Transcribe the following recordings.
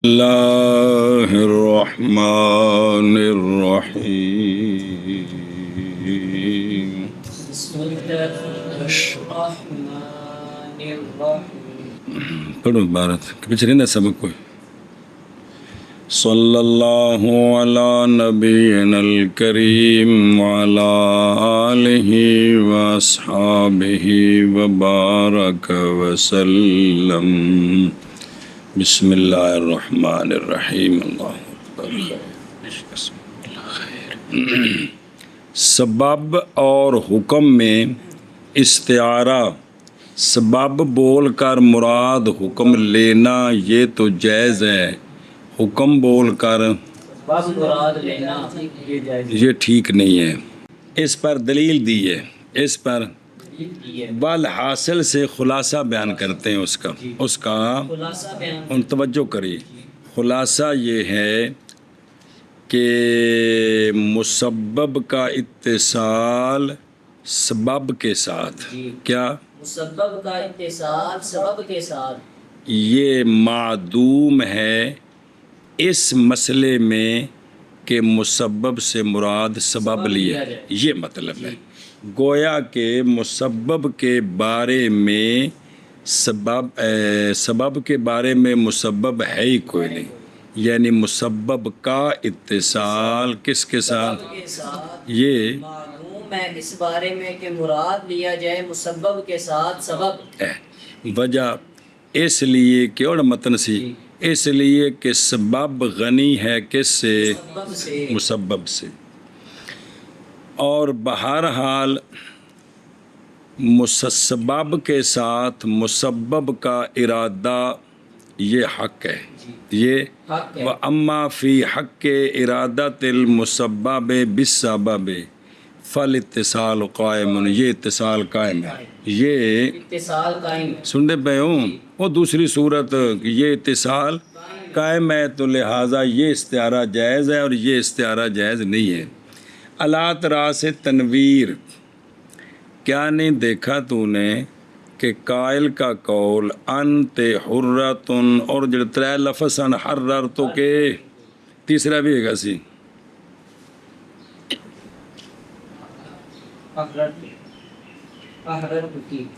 اللہ الرحمن الرحیم بسم اللہ الرحمن الرحیم پڑھو عبارت پیچھے رہنا سبق کوئی صلی اللہ علی نبینا الکریم وعلی آلہ واصحابہ وبارک وسلم بسم اللہ الرحمن الرحیم اللہ سبب اور حکم میں استعارہ سبب بول کر مراد حکم لینا یہ تو جائز ہے، حکم بول کر بس مراد لینا یہ جائز یہ ٹھیک نہیں ہے۔ اس پر دلیل دی ہے، اس پر ہے۔ بالحاصل سے خلاصہ بیان کرتے ہیں اس کا خلاصہ بیان ان توجہ کریے۔ خلاصہ یہ ہے کہ مسبب کا اتصال سبب کے ساتھ کیا مسبب کا اتصال سبب کے ساتھ یہ معدوم ہے اس مسئلے میں کہ مسبب سے مراد سبب لیا ہے، یہ مطلب ہے۔ گویا کہ مسبب کے بارے میں سبب کے بارے میں مسبب ہے ہی کوئی نہیں، یعنی مسبب کا اتصال کس کے ساتھ کے ساتھ یہ معلوم ہے اس بارے میں کہ مراد لیا جائے مسبب کے ساتھ سبب ہے۔ وجہ اس لیے کہ اور متن سی اس لیے کہ سبب غنی ہے کس سے سبب سے مسبب سے، اور بہرحال سبب کے ساتھ مسبب کا ارادہ یہ حق ہے، یہ حق ہے۔ وَأَمَّا فِي حَقِّ إِرَادَةِ الْمُسَبَّبِ بِالسَّبَبِ فَالِاتِّصَالُ قائم، یہ اتصال قائم ہے، یہ اتصال قائم ہے۔ سننے پہ ہوں وہ دوسری صورت یہ اتصال قائم ہے، تو لہٰذا یہ استعارہ جائز ہے اور یہ استعارہ جائز نہیں ہے۔ الات راس تنویر، کیا نہیں دیکھا تو نے کہ قائل کا قول انت حرتن اور جو ترے لفظ ان حررتو کے تیسرا بھی ہے گا سی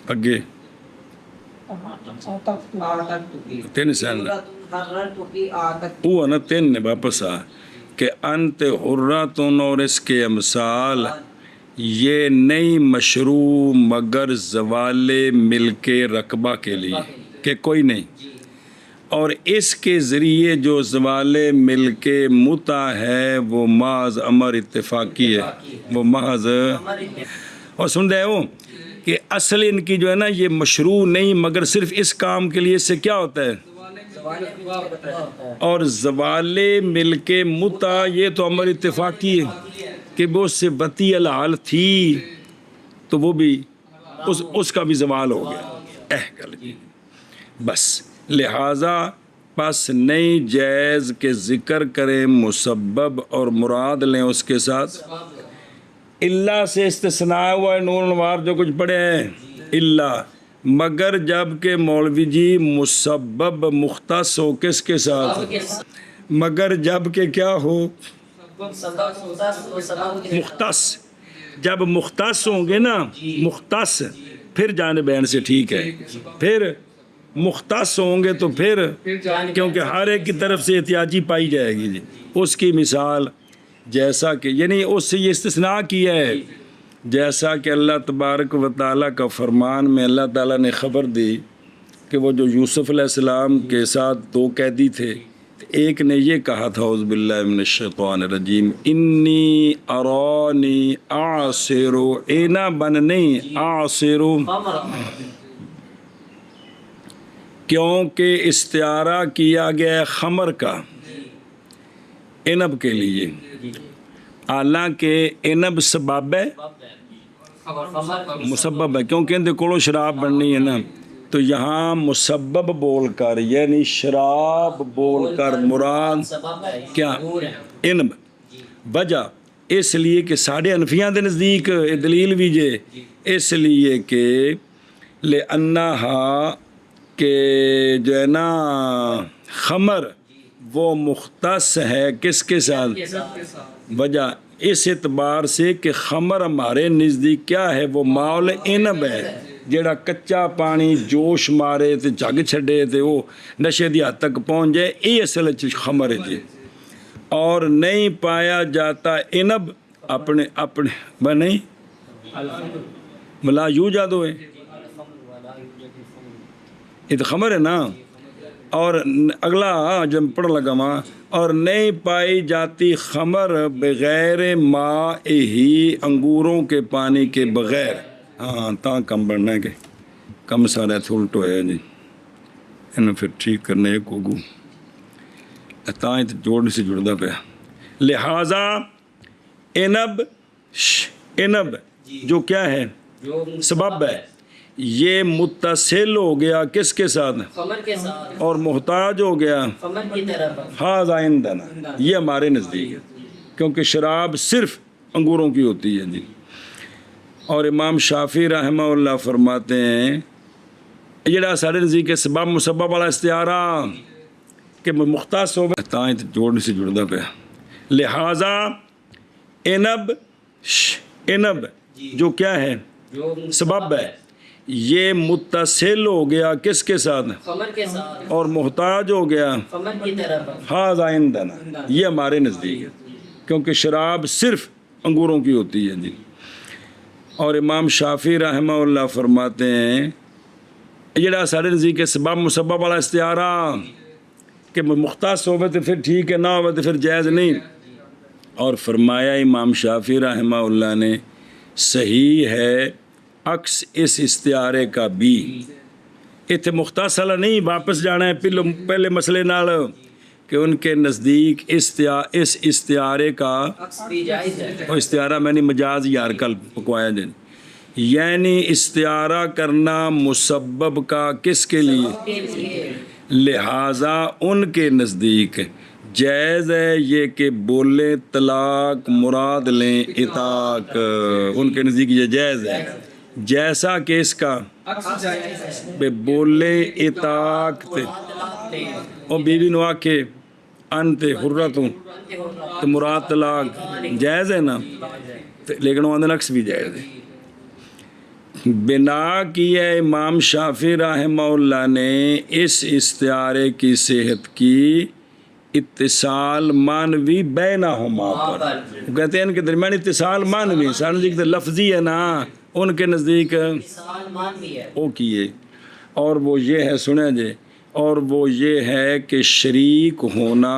اگے تین سن وہ نا تین نے واپس آ کہ انت حرتن اور اس کے امثال یہ نہیں مشروع مگر زوال ملک رقبہ کے لیے کہ کوئی نہیں، اور اس کے ذریعے جو زوال ملک متع ہے وہ محض امر اتفاقی ہے، وہ محض اور سن رہے ہو کہ اصل ان کی جو ہے نا یہ مشروع نہیں مگر صرف اس کام کے لیے اس سے کیا ہوتا ہے، اور زوال ملک متع یہ تو امر اتفاقی ہے کہ وہ اس سے وطی الحال تھی تو وہ بھی اس کا بھی زوال ہو گیا گل بس، لہٰذا پس نہیں جائز کہ ذکر کریں مسبب اور مراد لیں اس کے ساتھ، اللہ سے استثناء ہوا ہے نور انوار جو کچھ پڑھے ہیں، اللہ مگر جب کہ مولوی جی مسبب مختص ہو کس کے ساتھ، مگر جب کہ کیا ہو مختص، جب مختص ہوں گے نا مختص پھر جانب عین سے ٹھیک ہے، پھر مختص ہوں گے تو پھر کیونکہ ہر ایک کی طرف سے احتیاجی پائی جائے گی جی، اس کی مثال جیسا کہ یعنی اس سے یہ استثناء کیا ہے، جیسا کہ اللہ تبارک و تعالیٰ کا فرمان میں اللہ تعالیٰ نے خبر دی کہ وہ جو یوسف علیہ السلام کے ساتھ دو قیدی تھے، ایک نے یہ کہا تھا اعوذ باللہ من الشیطان الرجیم انی ارانی اعصر، اینا بن نہیں اعصر، کیونکہ استعارہ کیا گیا خمر کا عنب کے لیے، حالانکہ عنب سبب ہے مسبب ہے کیونکہ اندے کولو شراب بننی ہے نا، تو یہاں مسبب بول کر یعنی شراب بول کر مراد کیا عنب، وجہ اس لیے کہ ساڑھے انفیاں دے نزدیک دلیل بھی جے اس لیے کہ لِأَنَّهَا کہ جو ہے نا خمر وہ مختص ہے کس کے ساتھ؟ وجہ اس اعتبار سے کہ خمر ہمارے نزدیک کیا ہے؟ وہ ماؤل انب ہے جیڑا کچا پانی جوش مارے تے جگ چھڑے تے وہ نشے دی حد تک پہنچ جائے، یہ اصل خمر ہے جی۔ اور نہیں پایا جاتا انب اپنے نہیں ملا یو جادو ہے، یہ تو خمر ہے نا۔ اور اگلا جب پڑھ لگا ماں، اور نہیں پائی جاتی خمر بغیر ماء ہی، انگوروں کے پانی کے بغیر۔ ہاں تاں کم بڑھنا ہے کہ کم سارا الٹو ہے جی، انہوں پھر ٹھیک کرنے کو گو تاں ہی جوڑنے سے جڑتا پیا۔ لہٰذا انب جو کیا ہے؟ سبب ہے، یہ متصل ہو گیا کس کے ساتھ؟ خمر کے ساتھ، اور محتاج ہو گیا خمر کی طرف۔ ھذا عندنا، یہ ہمارے نزدیک ہے، کیونکہ شراب صرف انگوروں کی ہوتی ہے جی۔ اور امام شافعی رحمہ اللہ فرماتے ہیں جڑا سارے نزدیک ہے سبب مسبب والا استعارہ کہ مختص ہو تاں ہی جوڑنے سے جڑتا پیا۔ لہٰذا انب جو کیا ہے؟ سبب ہے، یہ متصل ہو گیا کس کے ساتھ؟ خمر کے ساتھ، اور محتاج ہو گیا خمر کی طرف۔ ھذا عندنا، یہ ہمارے نزدیک ہے، کیونکہ شراب صرف انگوروں کی ہوتی ہے جی۔ اور امام شافعی رحمہ اللہ فرماتے ہیں جڑا سارے نزدیک ہے سبب مسبب والا استعارہ کہ مختص ہوئے تو پھر ٹھیک ہے، نہ ہوئے تو پھر جائز نہیں۔ اور فرمایا امام شافعی رحمہ اللہ نے صحیح ہے عکس اس استعارے کا بھی، اتنے مختص والا نہیں واپس جانا ہے پہلے مسئلے نال کہ ان کے نزدیک اس استعارے کا عکس بھی جائز ہے۔ وہ استعارہ میں نے مجاز یار کل پکوایا جن، یعنی استعارہ کرنا مسبب کا کس کے لیے؟ لہٰذا ان کے نزدیک جائز ہے یہ کہ بولیں طلاق مراد لیں اطاق، ان کے نزدیک یہ جائز ہے، جیسا کہ اس کا بے بولے اطاق تے اور بیوی نو آکھے انت حرتوں تو مراد طلاق جائز ہے نا، لیکن وہ اندر عکس بھی جائز ہے۔ بنا کیا امام شافعی رحمہ اللہ نے اس استعارے کی صحت کی اتصال معنوی بینہما پر، کہتے ہیں ان کے درمیان اتصال معنوی، سارے نزدیک تو لفظی ہے نا، ان کے نزدیک وہ کیے، اور وہ یہ ہے سنیں جے، اور وہ یہ ہے کہ شریک ہونا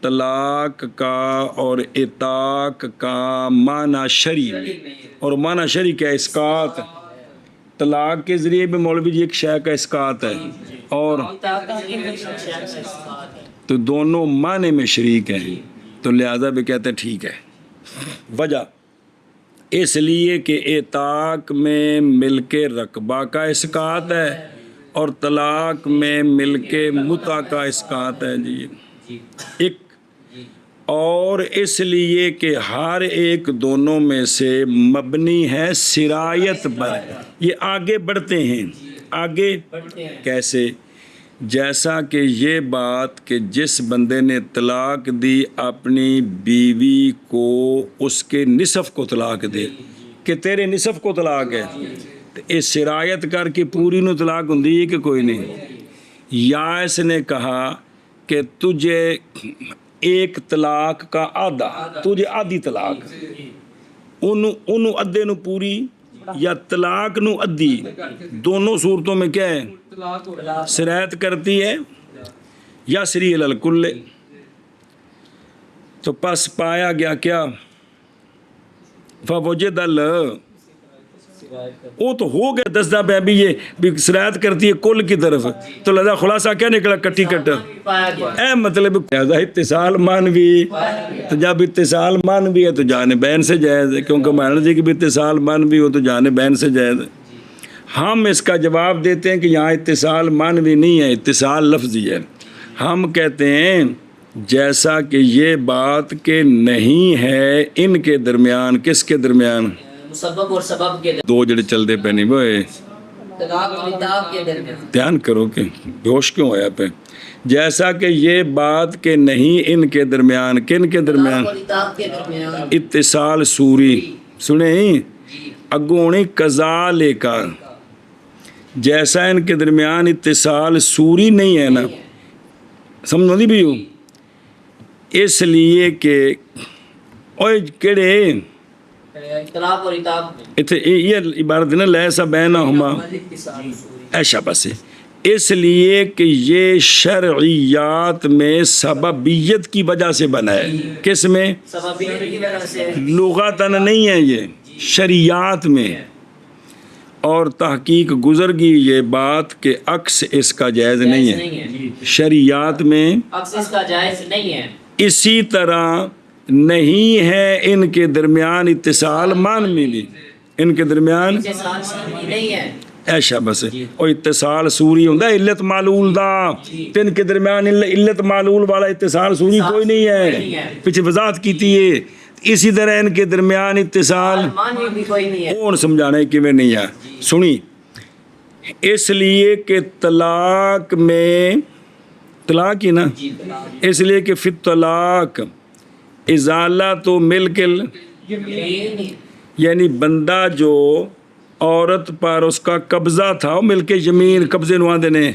طلاق کا اور اطاق کا معنی شرعی میں، اور معنی شرعی کا اسقاط، طلاق کے ذریعے بھی مولوی جی ایک شے کا اسقاط ہے، اور تو دونوں معنی میں شریک ہیں، تو لہذا بھی کہتے ہیں ٹھیک ہے۔ وجہ اس لیے کہ اطاق میں ملک رقبہ کا اسقاط ہے اور طلاق میں ملک متع کا اسقاط ہے جی، ایک، اور اس لیے کہ ہر ایک دونوں میں سے مبنی ہے سرایت پر، یہ آگے بڑھتے ہیں، آگے کیسے؟ جیسا کہ یہ بات کہ جس بندے نے طلاق دی اپنی بیوی کو اس کے نصف کو طلاق دے کہ تیرے نصف کو طلاق ہے، تو اس سرایت کر کے پوری نو طلاق ہوں کہ کوئی نہیں، یا اس نے کہا کہ تجھے ایک طلاق کا آدھا، تجھے آدھی طلاق، انہوں ادھے نو پوری یا طلاق نو ادھی، دونوں صورتوں میں کیا ہے؟ سرایت کرتی ہے یا سری الکل، تو پس پایا گیا کیا؟ فوجد وہ تو ہو گیا دسدہ پہ بھی یہ بھی سرایت کرتی ہے کل کی طرف، تو لہذا خلاصہ کیا نکلا؟ کٹی کٹا، اے مطلب اتصال مانوی، تو جب اتصال مانوی ہے تو جانبین سے جائز ہے، کیونکہ معنی جی کہ بھی اتصال مانوی ہو تو جانبین سے جائز ہے۔ ہم اس کا جواب دیتے ہیں کہ یہاں اتصال مانوی نہیں ہے، اتصال لفظی ہے۔ ہم کہتے ہیں جیسا کہ یہ بات کہ نہیں ہے ان کے درمیان، کس کے درمیان؟ مسبب اور سبب کے دو جڑے چل دے پہ نہیں بوئے طلاق اور اتاق کے درمیان دھیان کرو کہ بیہوش کیوں ہوا پہ. جیسا کہ یہ بات کہ نہیں ان کے درمیان، کن کے درمیان؟ طلاق اور اتاق کے درمیان اتصال سوری. سنیں اگونی قضا لے کر جیسا ان کے درمیان اتصال سوری نہیں ہے نا، سمجھو نہیں بھی ہو. اس لیے کہ اوہ کہڑے طلاق اور اتاق میں اتنے یہ عبارت نا لیسا بینہما اتصال سوری. ایشا بس ہے. اس لیے کہ یہ شرعیات میں سببیت کی وجہ سے بنا ہے. کس میں؟ سببیت کی وجہ سے، لغتاً نہیں ہے، یہ شریعات میں. اور تحقیق گزر گئی یہ بات کہ عکس اس کا جائز نہیں ہے شریعات میں. عکس اس کا جائز نہیں ہے. اسی طرح نہیں ہے ان کے درمیان اتصال معنوی بھی، ان کے درمیان اتصال سوری نہیں ہے. ایشا بس. اور اتصال سوری ہوندا علت معلول دا، تن کے درمیان علت معلول والا اتصال سوری کوئی نہیں ہے، پیچھے وضاحت کیتی ہے. اسی طرح ان کے درمیان اتصال معنی بھی کوئی نہیں ہے. کون سمجھانے کی میں نہیں ہے. سنی اس لیے کہ طلاق میں طلاق ہی نا، اس لیے کہ فی طلاق ازالہ تو ملکل، یعنی بندہ جو عورت پر اس کا قبضہ تھا وہ مل کے یمین قبضے نوا دینے،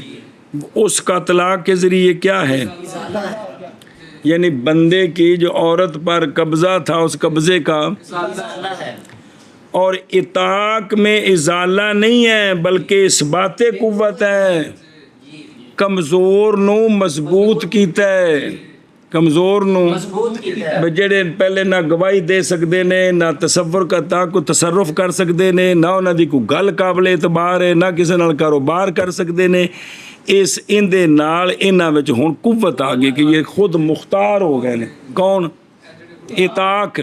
اس کا طلاق کے ذریعے کیا ہے؟ یعنی بندے کی جو عورت پر قبضہ تھا اس قبضے کا. اور اطاق میں ازالہ نہیں ہے بلکہ اثبات قوت ہے. کمزور نو مضبوط کیتا ہے، کمزور نو جڑے پہلے نہ گواہی دے سکتے نے، نہ تصور کا کوئی تصرف کر سکتے نے، نہ انہاں دی کوئی گل قابل اعتبار ہے، نہ کسی نال کاروبار کر سکتے نے. اس ان دے نال انہاں وچ ہن قوت آ گئی کہ یہ خود مختار ہو گئے نے. کون؟ اطاق.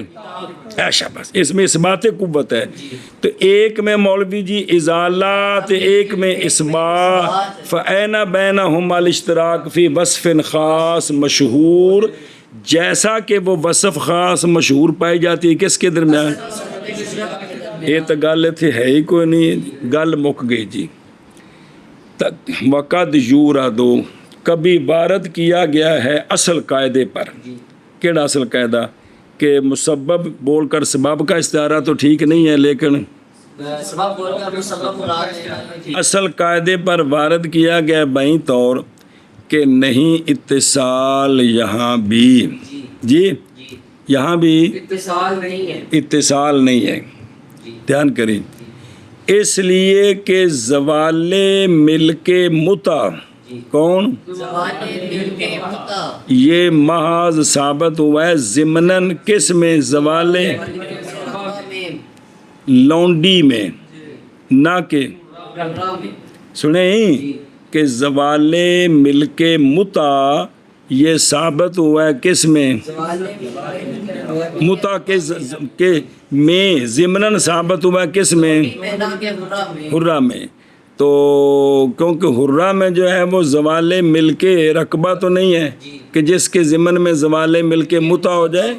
ایشا بس اس میں اثبات قوت ہے. تو ایک میں مولوی جی ازالات، ایک میں اثبات. فَأَيْنَ بَيْنَهُمَا الاشتراک فی وصف خاص مشہور، جیسا کہ وہ وصف خاص مشہور پائی جاتی ہے کس کے درمیان؟ یہ تو گل اتنے ہے ہی کوئی نہیں، گل مک گئی جی. وقد یورادو کبھی وارد کیا گیا ہے اصل قاعدے پر. کیڑا اصل قاعدہ؟ کہ مسبب بول کر سبب کا استعارہ تو ٹھیک نہیں ہے، لیکن سبب بول کر مسبب مراد ہے. اصل قاعدے پر وارد کیا گیا بائیں طور کہ نہیں اتصال یہاں بھی، جی یہاں بھی اتصال نہیں ہے. اتصال نہیں ہے. دھیان کریں، اس لیے کہ زوال ملک متع، کون؟ زوال ملک متع یہ محض ثابت ہوا ہے ضمناً کس میں؟ زوال لونڈی میں، نہ کہ سنیں کہ زوال ملک متع یہ ثابت ہوا ہے کس میں؟ متع کے میں ضمناً ثابت ہوا ہے کس میں؟ حرہ میں. تو کیونکہ حرہ میں جو ہے وہ زوال ملک رقبہ تو نہیں ہے کہ جس کے ضمن میں زوال ملک متع ہو جائے،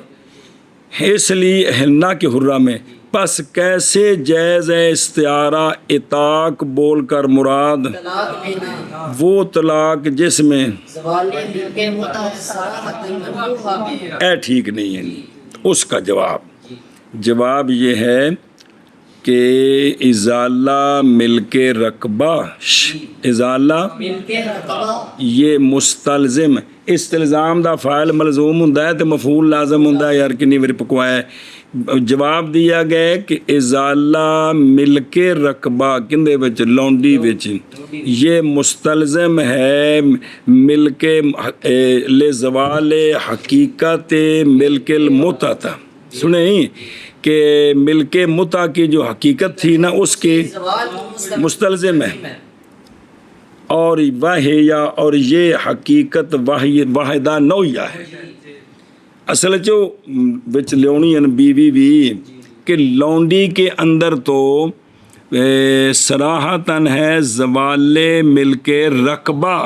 اس لیے نہ کہ حرہ میں. پس کیسے جائز ہے استعارہ اطاق بول کر مراد وہ طلاق جس میں اے ٹھیک نہیں ہے. اس کا جواب یہ ہے کہ ازالہ ملک رقبہ، ازالہ یہ مستلزم، استلزام دا فاعل ملزوم ہوندا ہے تے مفعول لازم ہوندا ہے. یار کنی واری پکوایا ہے. جواب دیا گیا کہ ازالہ ملک رقبہ کندے وچ؟ لونڈی وچ. یہ مستلزم ہے ملک لزوال حقیقت ملک المتع. سنیں کہ ملک متع کی جو حقیقت تھی نا اس کے مستلزم ہے. اور واحیہ، اور یہ حقیقت واحدہ نوعیہ ہے. اصل جو بچ لیونی ان بیوی بھی کہ لونڈی کے اندر تو صراحتاً ہے زوال ملک رقبہ،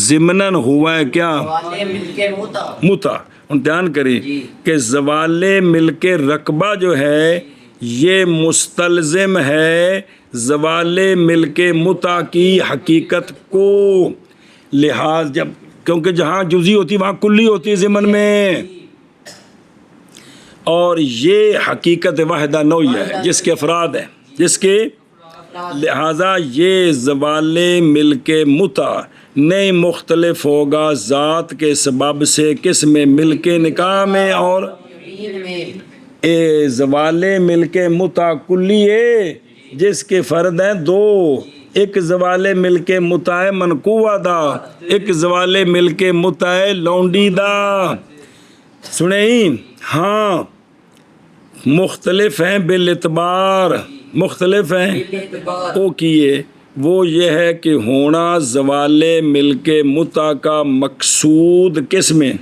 ضمناً ہوا ہے کیا؟ متع. دھیان کریں کہ زوال ملک رقبہ جو ہے یہ مستلزم ہے زوال ملک متع کی حقیقت کو، لحاظ جب کیونکہ جہاں جزئی ہوتی وہاں کلی ہوتی ضمن میں، اور یہ حقیقت واحدہ نوعیہ ہے جس کے افراد ہیں، جس کے لہذا یہ زوال ملک متع نہیں مختلف ہوگا ذات کے سبب سے، کس میں؟ ملک نکاح میں، اور یمین میں زوال ملک متع کلی ہے جس کے فرد ہیں دو، ایک زوال ملک متع منقوہ دا، ایک زوال ملک متع لونڈی دا، سنیں؟ ہاں مختلف ہیں بالاعتبار، مختلف ہیں وہ کیے، وہ یہ ہے کہ ہونا زوال ملک متع کا مقصود کس میں؟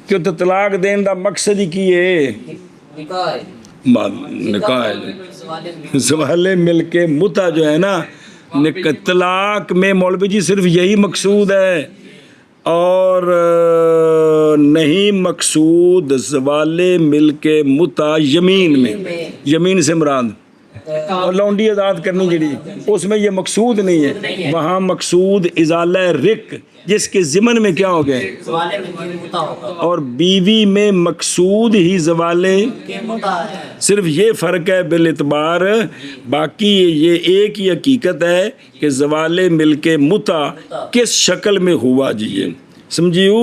کہ تو طلاق دین دا مقصد ہی کی ہے نکاح ہے، زوال ملک متع جو ہے نا طلاق میں مولوی جی صرف یہی مقصود ہے، اور نہیں مقصود زوال ملک متع یمین میں، یمین سے مراد اور لونڈی آزاد کرنی جڑی اس میں یہ مقصود نہیں ہے، وہاں مقصود ازالہ رق جس کے ضمن میں کیا ہو گئے، اور بیوی میں مقصود ہی زوال، صرف یہ فرق ہے بالاعتبار، باقی یہ ایک ہی حقیقت ہے کہ زوال ملک متع کس شکل میں ہوا جی، یہ سمجھیو؟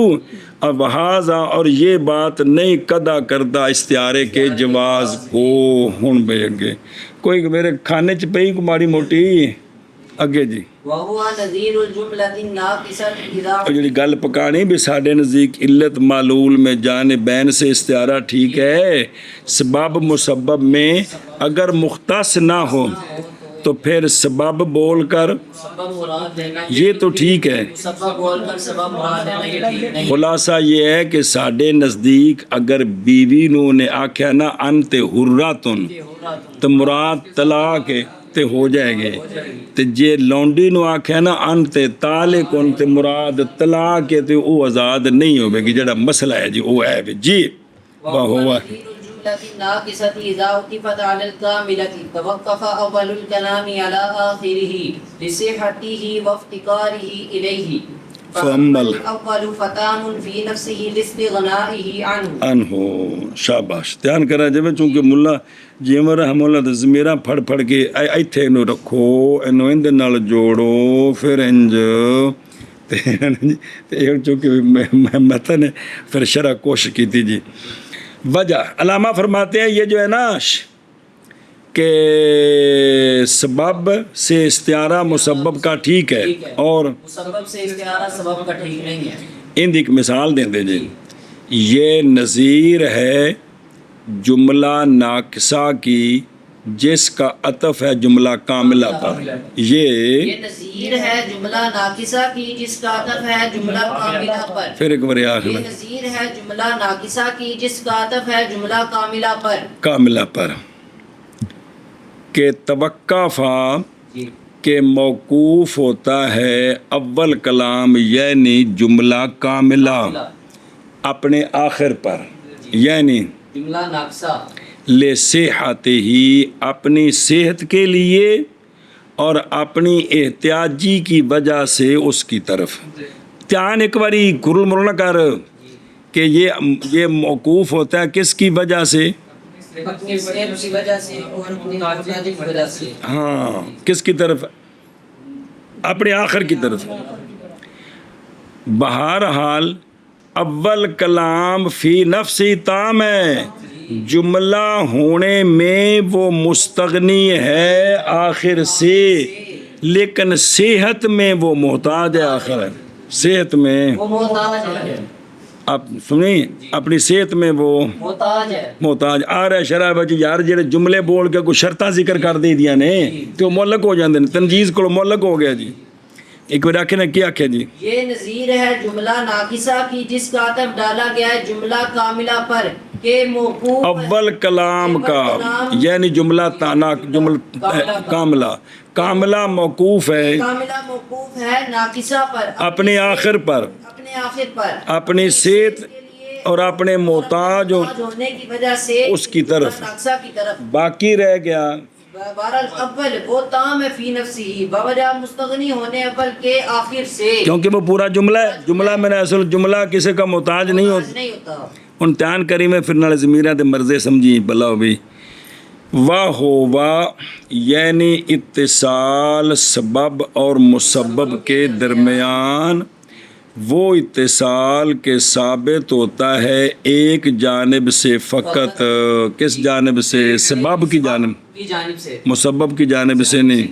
اب وہذا اور یہ بات نہیں قدا کردہ استعارے کے جواز کو، ہن بے اگے کوئی میرے کھانے چ پئی کو ماڑی موٹی اگے جی، وَهُوَ نَظِيرُ الْجُمْلَةِ النَّاقِصَةِ إِذَا اور جڑی گل پکانی بھی ساڈے نزدیک علت معلول میں جانبین سے استعارہ ٹھیک ہے، سبب مسبب میں اگر مختص نہ ہو تو پھر سبب بول کر سبب مراد لینا یہ تو ٹھیک ہے، سبب بول کر سبب مراد لینا یہ ٹھیک نہیں۔ خلاصہ یہ ہے کہ ساڈے نزدیک اگر بیوی نو نے آکھیا نا انت حراتن تو مراد طلاق ہے تے ہو جائے گے، تے جے لونڈی نو آکھیا نا انت طالقن تے مراد طلاق ہے تے او آزاد نہیں ہوے گی، جڑا مسئلہ ہے جی وہ ہے جی وَهُوَ واہ نَظِيرُ الْجُمْلَةِ النَّاقِصَةِ إِذَا عُطِفَتْ عَلَى الْكَامِلَةِ تَوَقَّفَ أَوَّلُ الْكَلَامِ عَلَى آخِرِهِ لِصِحَّتِهِ وَافْتِقَارِهِ إِلَيْهِ فَأَمَّا الْأَوَّلُ فَتَامٌ فِي نَفْسِهِ لِاسْتِغْنَائِهِ عَنْهُ انہو شاباش دھیان کرا جائے چونکہ ملا جیمر رحمہ اللہ دے ضمیراں پھڑ پھڑ کے ایتھے انو رکھو انو اندے نال جوڑو پھر انج تے چونکہ متن ہے پھر شرح کوشش کی تھی جی، وجہ علامہ فرماتے ہیں یہ جو ہے نا کہ سبب سے استعارہ مسبب کا ٹھیک ہے، اور مسبب سے استعارہ سبب کا ٹھیک نہیں ہے۔ ان ایک مثال دیں دے جی، یہ نظیر ہے جملہ ناقصہ کی جس کا عطف ہے جملہ کاملہ پر، یہ نظیر ہے جملہ ناقصہ کی جس کا عطف ہے جملہ کاملہ پر، پھر ایک بار آخر یہ نظیر ہے جملہ ناقصہ کی جس کا عطف ہے جملہ کاملہ پر، کاملہ پر کہ توقفہ کہ موقوف ہوتا ہے اول کلام یعنی جملہ کاملہ اپنے آخر پر، یعنی جملہ ناقصہ لصحت ہی اپنی صحت کے لیے اور اپنی احتیاجی کی وجہ سے اس کی طرف دھیان ایک باری گرل مرل کر کہ یہ موقوف ہوتا ہے کس کی وجہ سے، اپنی صحت کی وجہ سے اور اپنی احتیاجی کی وجہ سے، ہاں کس کی طرف، اپنے آخر کی طرف۔ بہرحال اول کلام فی نفسی تام ہے، جملہ ہونے میں وہ مستغنی ہے آخر سے، لیکن صحت میں وہ محتاج ہے آخر ہے، صحت میں وہ محتاج ہے، آپ سنیں اپنی صحت میں وہ محتاج آ رہا ہے شرح بچ یار جڑے جملے بول کے کوئی شرطاں ذکر کر دے دیا نے تو معلق ہو جاندے نے، تنجیز کو معلق ہو گیا جی۔ ایک بار آکھے نا کیا آکھے جی، یہ نظیر ہے جملہ ناقصہ کی جس کا عطف ڈالا گیا ہے جملہ کاملہ پر کہ موقوف اول کلام کا یعنی جملہ کاملہ، کاملہ موقوف ہے، کاملہ موقوف ہے ناقصہ پر، اپنے آخر پر، اپنے آخر پر، اپنی صحت کے لیے اور اپنے محتاج ہونے کی وجہ سے اس کی طرف اقصا کی طرف باقی رہ گیا. بہرحال اول وہ تام ہے فی نفسی ہی بوجہ مستغنی ہونے اول کے آخر سے کیونکہ وہ پورا جملہ ہے. جملہ میں نے اصل جملہ کسی کا محتاج نہیں ہوتا. ہن تیان کری میں پھر نال ضمیراں دے مرضے سمجھی بلا بھی. واہ ہوا یعنی اتصال سبب اور مسبب کے درمیان وہ اتصال کے ثابت ہوتا ہے ایک جانب سے فقط. کس جانب سے؟ سبب کی جانب سے، مسبب کی جانب سے نہیں.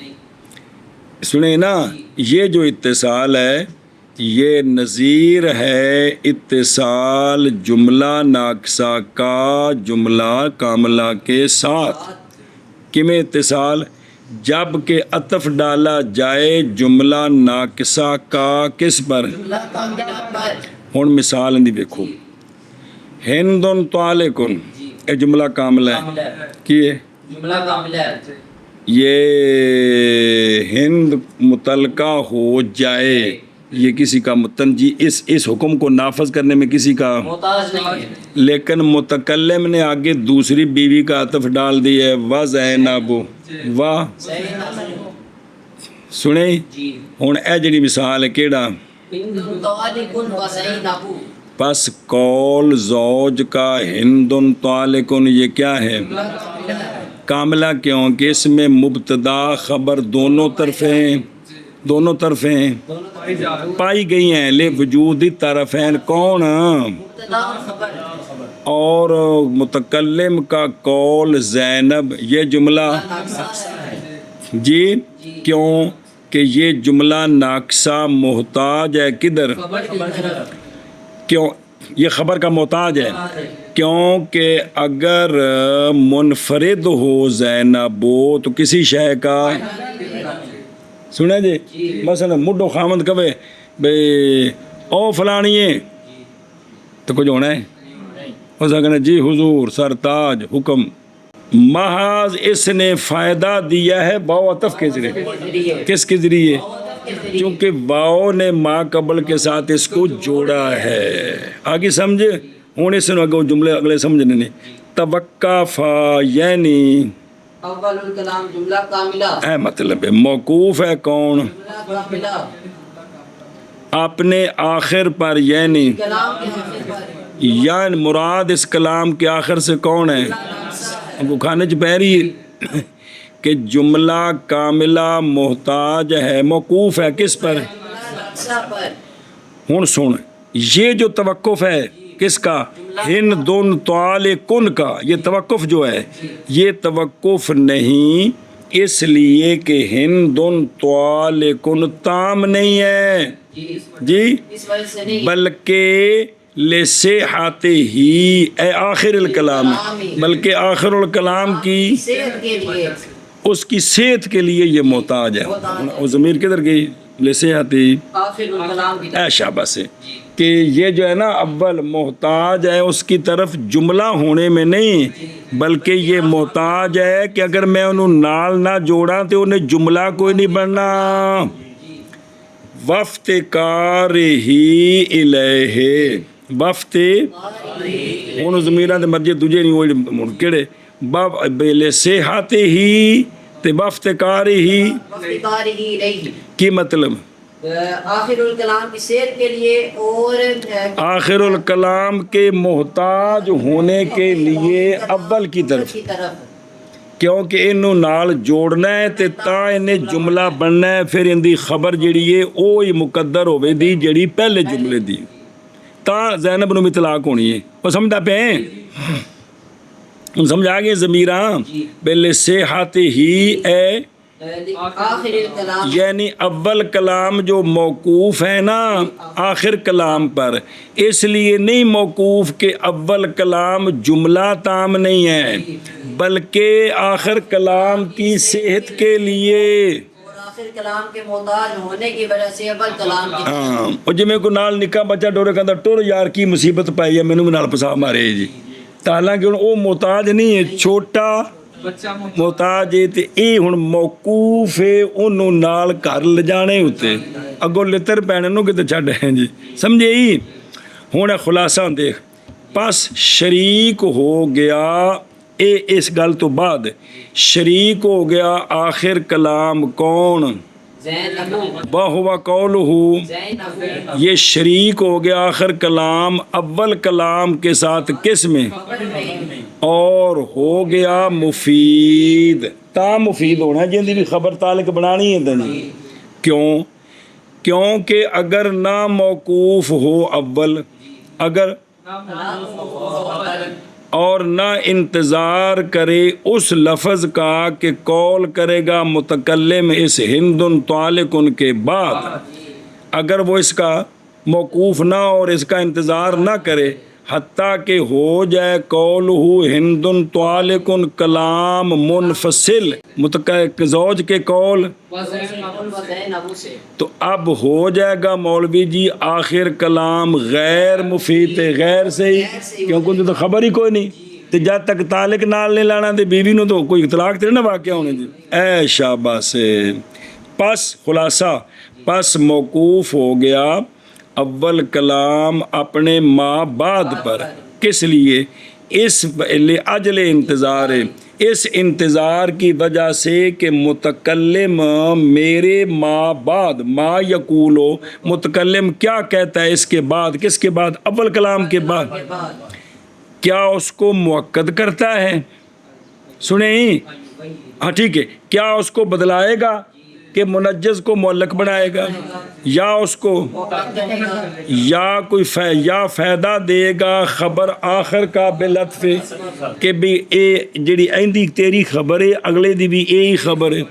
سنیں نا یہ جو اتصال ہے یہ نظیر ہے اتصال جملہ ناقصہ کا جملہ کاملہ کے ساتھ. کیویں اتصال؟ جب کہ عطف ڈالا جائے جملہ ناقصہ کا کس پر؟ ہن مثال نہیں دیکھو. ہندن طالقن یہ جملہ کاملہ ہے کی ہے؟ جملہ کاملہ ہے. یہ ہند متعلقہ ہو جائے یہ کسی کا تنجی اس حکم کو نافذ کرنے میں کسی کا محتاج نہیں ہے. لیکن متکلم نے آگے دوسری بیوی کا عطف ڈال دی ہے وَزَيْنَبُ واہ سنیں. ہن اے جڑی مثال ہے کیڑا؟ پس قول زوج کا ہندن طالقن یہ کیا ہے؟ کاملہ. کیوں کہ اس میں مبتدا خبر دونوں طرفیں پائی گئی ہیں لے وجود طرفین. کون؟ اور متکلم کا قول زینب یہ جملہ جی کیوں کہ یہ جملہ ناقصہ محتاج ہے کدھر؟ کیوں یہ خبر کا محتاج ہے؟ کیونکہ اگر منفرد ہو زینب تو کسی شے کا سنے جی مثلا مڈو خامد کبے بے او فلانیے تو کچھ ہونا ہے ہو سکنا جی حضور سرتاج حکم. محاذ اس نے فائدہ دیا ہے باو عطف کے ذریعے. کس کے ذریعے؟ چونکہ واؤ نے ما قبل کے ساتھ اس کو جوڑا ہے. آگے سمجھے ہونے سے اگر جملے اگلے سمجھنے نہیں. توقفا یعنی اول الکلام جملہ کاملہ اے مطلب ہے موقوف ہے کون؟ جملہ کاملہ اپنے آخر پر یعنی کلام کے آخر پر یعنی مراد اس کلام کے آخر سے کون ہے؟ ہم کو کھانے چ پہ رہی ہے کہ جملہ کاملہ محتاج ہے موقوف ہے کس پر؟ ہن سن یہ جو توقف ہے کس کا؟ ہندن طالقن کا. یہ توقف جو ہے یہ توقف نہیں اس لیے کہ ہندن طالقن تام نہیں ہے جی بلکہ لصحت ہی اے آخر الکلام بلکہ آخر الکلام کی اس کی صحت کے لیے یہ محتاج ہے. وہ ضمیر کدھر گئی؟ لصحت ہی اے شاباش ہے کہ یہ جو ہے نا اول محتاج ہے اس کی طرف جملہ ہونے میں نہیں بلکہ یہ محتاج ہے کہ اگر میں انہوں نال نہ جوڑا تو انہیں جملہ کوئی نہیں بننا. وفتقار ہی الیہ وفت انہوں ضمیران دے مرجے تجھے نہیں ہوئی کڑے بیلے صحت ہی تے وفتقار ہی کی مطلب آخر الکلام کی صحت کے لیے اور آخر الکلام کے محتاج ہونے کے لیے اول کی طرف کیونکہ انہوں نال جوڑنا ہے تے تا انہیں جملہ بننا ہے پھر ان دی خبر جڑی ہے اوہی مقدر ہوئے دی جڑی پہلے جملے دی تا زینب نو اطلاق ہونی ہے. وہ سمجھا پہ ہیں ان سمجھا گئے ضمیران پہلے صحت ہی اے آخر الکلام یعنی اول کلام جو موقوف ہے نا آخر کلام پر اس لیے نہیں موقوف کہ اول کلام جملہ تام نہیں ہے بلکہ آخر کلام کی صحت کے لیے اور آخر کلام کے محتاج ہونے کی وجہ سے اول کلام کی ہاں. اور جی میں کو نال نکا بچہ ڈورے کہتا ٹور یار کی مصیبت پائی ہے مینوں بھی نال پسا مارے جی حالانکہ وہ محتاج نہیں ہے چھوٹا محتاج ہے تے اے ہن موقوف ہے انہوں نال گھر لے جانے ہوتے اگوں لتر پینے نو کتے چھڈ ہیں جی سمجھے ہی ہن خلاصہ دیکھ پس شریک ہو گیا اس گل تو بعد شریک ہو گیا آخر کلام کون وَهُوَ قَوْلُهُ یہ شریک ہو گیا آخر کلام اول کلام کے ساتھ کس میں اور ہو گیا مفید تا مفید ہونا جن دی بھی خبر تعلق بنانی ہے دنی کیونکہ اگر نہ موقوف ہو اول اگر اور نہ انتظار کرے اس لفظ کا کہ قول کرے گا متکلم اس ہندن طالقن کے بعد اگر وہ اس کا موقوف نہ اور اس کا انتظار نہ کرے حتیٰ کہ ہو جائے قولہ ہندن طالقن کلام منفصل زوج کے قول تو اب ہو جائے گا مولوی جی آخر کلام غیر مفید غیر سے ہی کیونکہ تو خبر ہی کوئی نہیں تو جب تک تعلق نال نہیں لانا تو بیوی نو تو کوئی اطلاق تیرے نہ واقعہ ہونے جی اے شاباش پس خلاصہ پس موقوف ہو گیا اول کلام اپنے ما بعد پر کس لیے اس اجل انتظار اس انتظار کی وجہ سے کہ متکلم میرے ما بعد ما یقولو متکلم کیا کہتا ہے اس کے بعد کس کے بعد اول کلام کے بعد کیا اس کو مؤکد کرتا ہے سنیں ہاں ٹھیک ہے کیا اس کو بدلائے گا کہ منجز کو معلق بنائے گا یا اس کو یا کوئی یا فائدہ دے گا خبر آخر کا بلطف کہ بھی اے جڑی ایندی تیری خبر ہے اگلے دی بھی اے ہی خبر ہے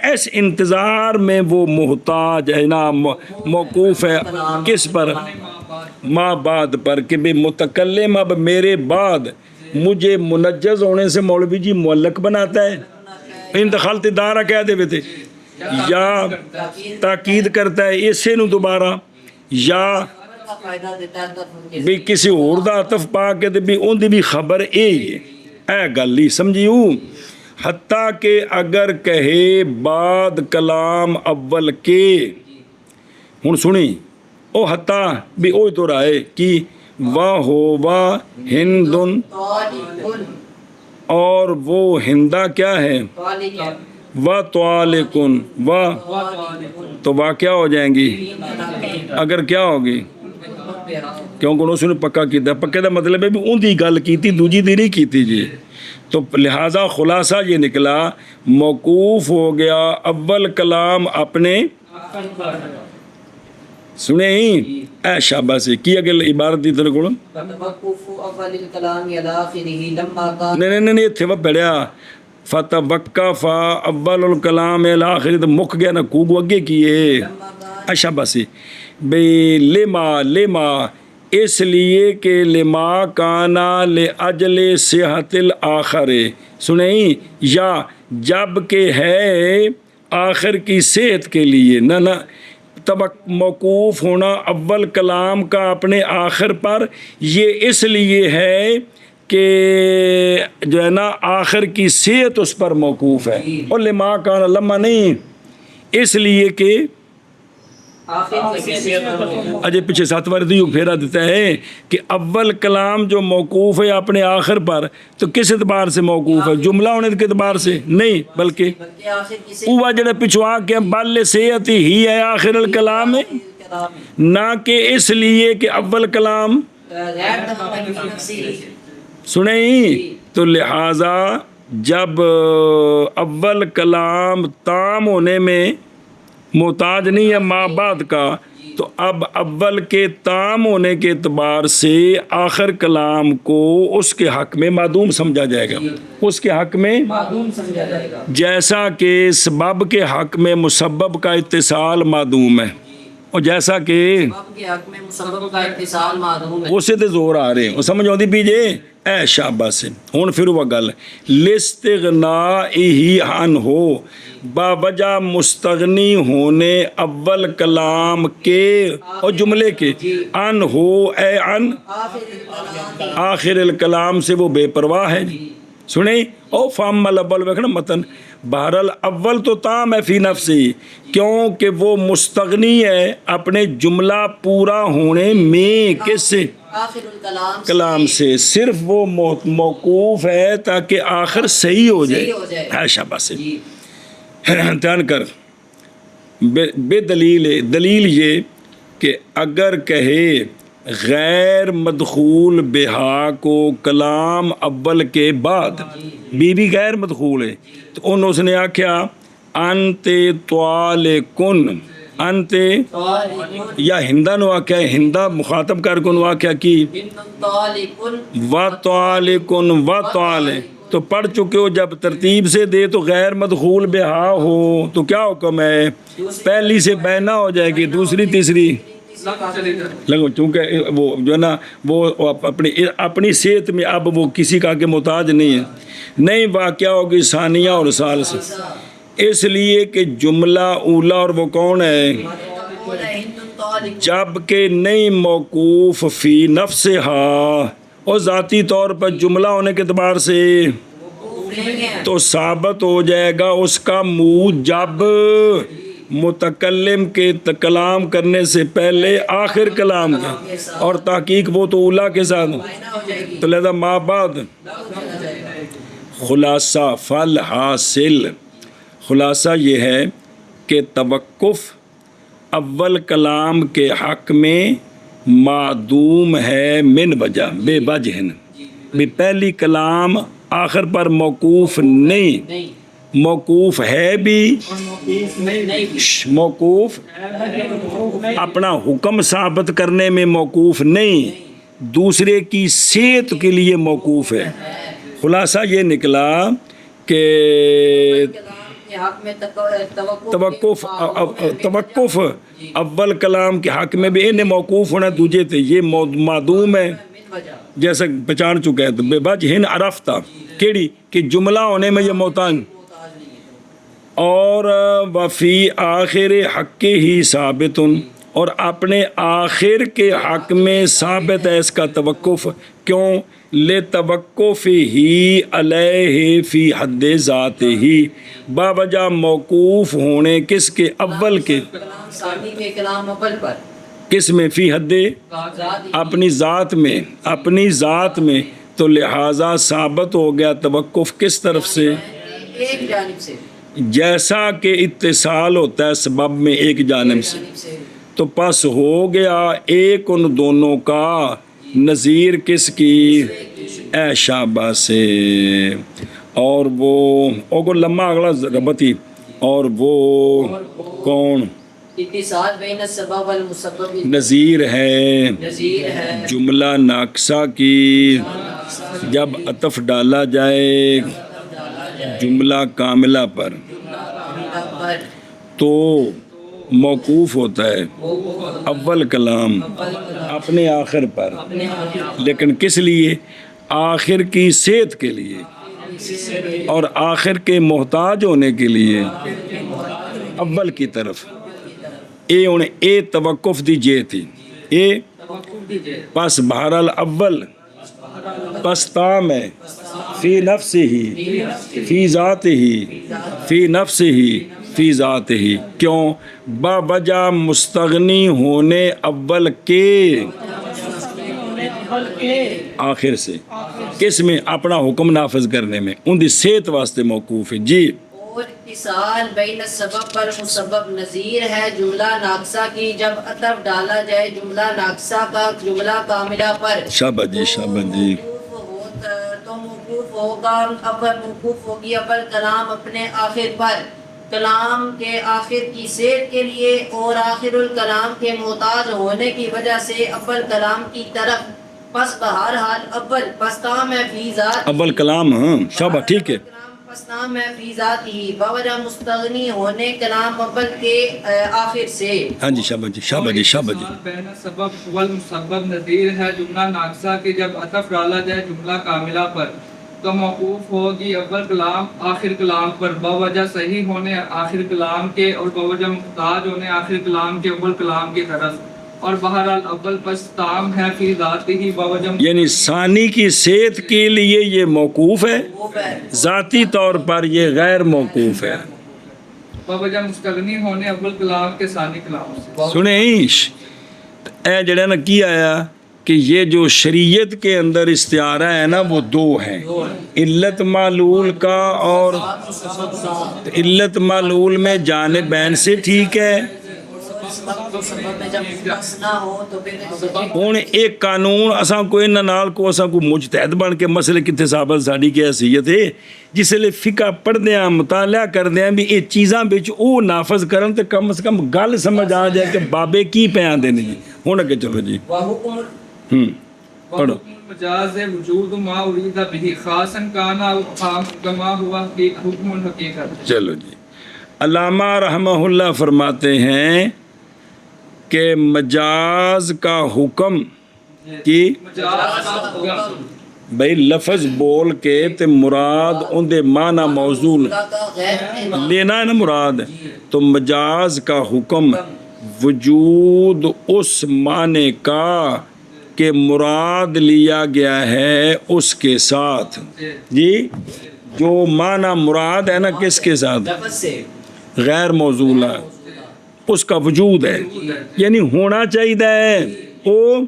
اس انتظار میں وہ محتاج ہے نا موقوف ہے کس پر ما بعد پر کہ بھی متکلم اب میرے بعد مجھے منجز ہونے سے مولوی جی معلق بناتا ہے انتخال دارہ کہہ دے تھے یا تاکید کرتا ہے اسے نو دوبارہ یا بھی کسی اور دا عطف پا کے بھی ان دی بھی خبر اے گل ہی سمجھیو حتیٰ کہ اگر کہے بعد کلام اول کے ہن سنی او حتیٰ بھی اوہ تو رائے کہ وَهُوَ ہندن اور وہ ہندہ کیا ہے وَطَالِقٌ تو واقعہ ہو جائیں گی اگر کیا ہوگی کیونکہ انہوں نے پکا کیتا پکے دا مطلب ہے بھی ان دی گل کیتی دوجی دی نہیں کیتی جی تو لہٰذا خلاصہ یہ نکلا موقوف ہو گیا اول کلام اپنے سنے ہی اے شابہ سے کی اگر عبارت دی طرح کھوڑا نہیں اتھے وہ پڑھیا فتوقف اول الکلام الاخر تو مک گیا نا کوگو اگے کیے اچھا بس بے لما اس لیے کہ لما کانا لأجل صحت الآخر سنیں یا جب کہ ہے آخر کی صحت کے لیے نہ موقوف ہونا اول کلام کا اپنے آخر پر یہ اس لیے ہے کہ جو ہے نا آخر کی صحت اس پر موقوف ہے اور لما کانا لما نہیں اس لیے کہ اجے پیچھے سات بار دیو پھیرا دیتا ہے کہ اول کلام جو موقوف ہے اپنے آخر پر تو کس اعتبار سے موقوف ہے جملہ ہونے کے اعتبار سے نہیں بلکہ اوہ جڑا پچھوا کے بل صحت ہی ہے آخر الکلام ہے نہ کہ اس لیے کہ اول کلام سنیں تو لہٰذا جب اول کلام تام ہونے میں محتاج نہیں ہے ما بعد کا تو اب اول کے تام ہونے کے اعتبار سے آخر کلام کو اس کے حق میں معدوم سمجھا جائے گا اس کے حق میں معدوم سمجھا جائے گا جیسا کہ سبب کے حق میں مسبب کا اتصال معدوم ہے اور جیسا کہ اسے تے زور آ رہے ہیں وہ سمجھ آتی پیجے اے شابہ سے ہون پھر وہ گل لاستغنائہی عن ہو با وجہ مستغنی ہونے اول کلام کے اور جملے کے عن ہو اے عن آخر الکلام سے وہ بے پرواہ ہے سنیں او فام الاول وکھنا متن بہرحال اول تو تام ہے فی نفسی، کیونکہ وہ مستغنی ہے اپنے جملہ پورا ہونے میں، کس سے؟ آخر الکلام کلام سے، صرف وہ موقوف ہے تاکہ آخر صحیح ہو جائے۔ صحیح ہو جائے۔ ہے شاباش، جی دھیان کر، بے دلیل یہ کہ اگر کہے غیر مدخول بہا کو کلام اول کے بعد، بی بھی غیر مدخول ہے، تو اس نے آکھیا انت طالقن، انت یا ہندہ نو آکھیا، ہندہ مخاطب کر کو نو آکھیا کی و طالقن و طالق، تو پڑھ چکے ہو، جب ترتیب سے دے تو غیر مدخول بہا ہو تو کیا حکم ہے؟ پہلی سے بینا ہو جائے گی، دوسری تیسری لگو، چونکہ وہ جو ہے نا وہ اپنی صحت میں اب وہ کسی کا کے محتاج نہیں ہے، نہیں واقعہ ہوگی ثانیہ اور ثالثہ، اس لیے کہ جملہ اولا اور وہ کون ہے؟ جب کہ نہیں موقوف فی نفسہا، اور ذاتی طور پر جملہ ہونے کے اعتبار سے تو ثابت ہو جائے گا اس کا موجب متکلم کے کلام کرنے سے پہلے آخر کلام کا، اور تحقیق وہ تو اولا کے ساتھ، تو لہذا ما بعد خلاصہ فل حاصل، خلاصہ یہ ہے کہ توقف اول کلام کے حق میں معدوم ہے من وجہ، بے وجہ، بھی پہلی کلام آخر پر موقوف نہیں، موقوف ہے بھی، موقوف اپنا حکم ثابت کرنے میں موقوف نہیں، دوسرے کی صحت کے لیے موقوف ہے۔ خلاصہ یہ نکلا کہ توقف اول کلام کے حق میں بھی انہیں موقوف ہونا دوجے تھے، یہ معدوم ہے، جیسا پہچان چکے ہیں، تو بے وجہ عرفتہ کیڑی کہ جملہ ہونے میں یہ محتاج، اور وفی آخر حق ہی ثابت، اور اپنے آخر کے حق میں ثابت ہے اس کا توقف، کیوں؟ لے توقف ہی علیہ فی حد ذات ہی، باوجہ موقوف ہونے کس کے؟ اول کے، کلام اول پر، کس میں؟ فی حد، اپنی ذات میں، اپنی ذات میں، تو لہٰذا ثابت ہو گیا توقف کس طرف سے؟ ایک جانب سے، جیسا کہ اتصال ہوتا ہے سبب میں ایک جانب سے، تو پس ہو گیا ایک ان دونوں کا نظیر کس کی؟ اے شابہ سے، اور وہ لمحہ اگلا ربطی، اور وہ کون؟ اتصال بین السبب والمسبب، نظیر ہے نظیر ہے جملہ ناقصہ کی جب عطف ڈالا جائے جملہ کاملہ پر تو موقوف ہوتا ہے اول کلام اپنے آخر پر، لیکن کس لیے؟ آخر کی صحت کے لیے اور آخر کے محتاج ہونے کے لیے اول کی طرف، اے توقف دی جے تھی، پس بہرحال اول پس تام ہے فی نفس ہی فی ذات ہی فی نفس ہی فی ذات ہی، کیوں؟ با وجہ مستغنی ہونے اول کے آخر سے، کس میں؟ اپنا حکم نافذ کرنے میں، ان دی صحت واسطے موقوف ہے۔ جی، اور اتصال بین السبب پر مسبب نظیر ہے جملہ ناقصہ کی جب عطف ڈالا جائے جملہ ناقصہ کا جملہ کاملہ پر، شاباش جی، شاباش جی، تو موقوف ہوگا موقوف ہوگی اول کلام اپنے آخر پر، کلام کے آخر کی صحت کے لیے اور آخر الکلام کے محتاج ہونے کی وجہ سے اول کلام کی طرف، پس بہرحال اول پس تام ہے فی ذات، اول کلام، ہاں شاباش، ٹھیک ہے، پس تام ہے فی ذات ہی باوجہ مستغنی ہونے کلام اول کے آخر سے۔ ہاں جی، شاباش جی، شاباش جی، شاباش جی، بین سبب والمسبب نظیر ہے جملہ ناقصہ کہ جب عطف ڈالا جائے جملہ کاملہ پر تو موقوف ہوگی اول کلام آخر کلام پر، باوجہ صحیح ہونے آخر کلام کے اور باوجہ محتاج ہونے آخر کلام کے اول کلام کی طرف، اور بہرحال اول پس تام ہے فی ذاتی بوجہ یعنی ثانی کی صحت کے لیے یہ موقوف ہے، ذاتی طور پر یہ غیر موقوف ہے. بوجہ مستغنی ہونے اول کلام کے ثانی کلام سے. سنیں اے جڑا نا کی آیا کہ یہ جو شریعت کے اندر استعارہ ہے نا وہ دو ہیں، علت معلول کا، اور علت معلول میں جانبین سے ٹھیک ہے. ہوں ایک قانون اساں کوئی نہ نال کو اساں کو مجتہد بن کے مسئلے کتنے ثابت ساڈی کی حیثیت ہے جس لئے فقہ پڑھدے ہیں مطالعہ کردے ہیں بھی یہ چیزاں بچ او نافذ کرن تے کم از کم گل سمجھ آ جائے کہ بابے کی پہ آندے نے جی. ہوں اگے چلو جی پڑھو. مجاز وجود ما اريد به خاصا كان او عام كما ہوا حکم الحقیقت. چلو جی. علامہ رحمہ اللہ فرماتے ہیں کہ مجاز کا حکم کی بھئی لفظ بول کے تے مراد ان دے معنی موضوع لینا ہے نا مراد، تو مجاز کا حکم وجود اس معنی کا کہ مراد لیا گیا ہے اس کے ساتھ. جی جو معنی مراد ہے نا کس کے ساتھ؟ غیر موصول ہے، اس کا وجود ہے، یعنی ہونا چاہیے، وہ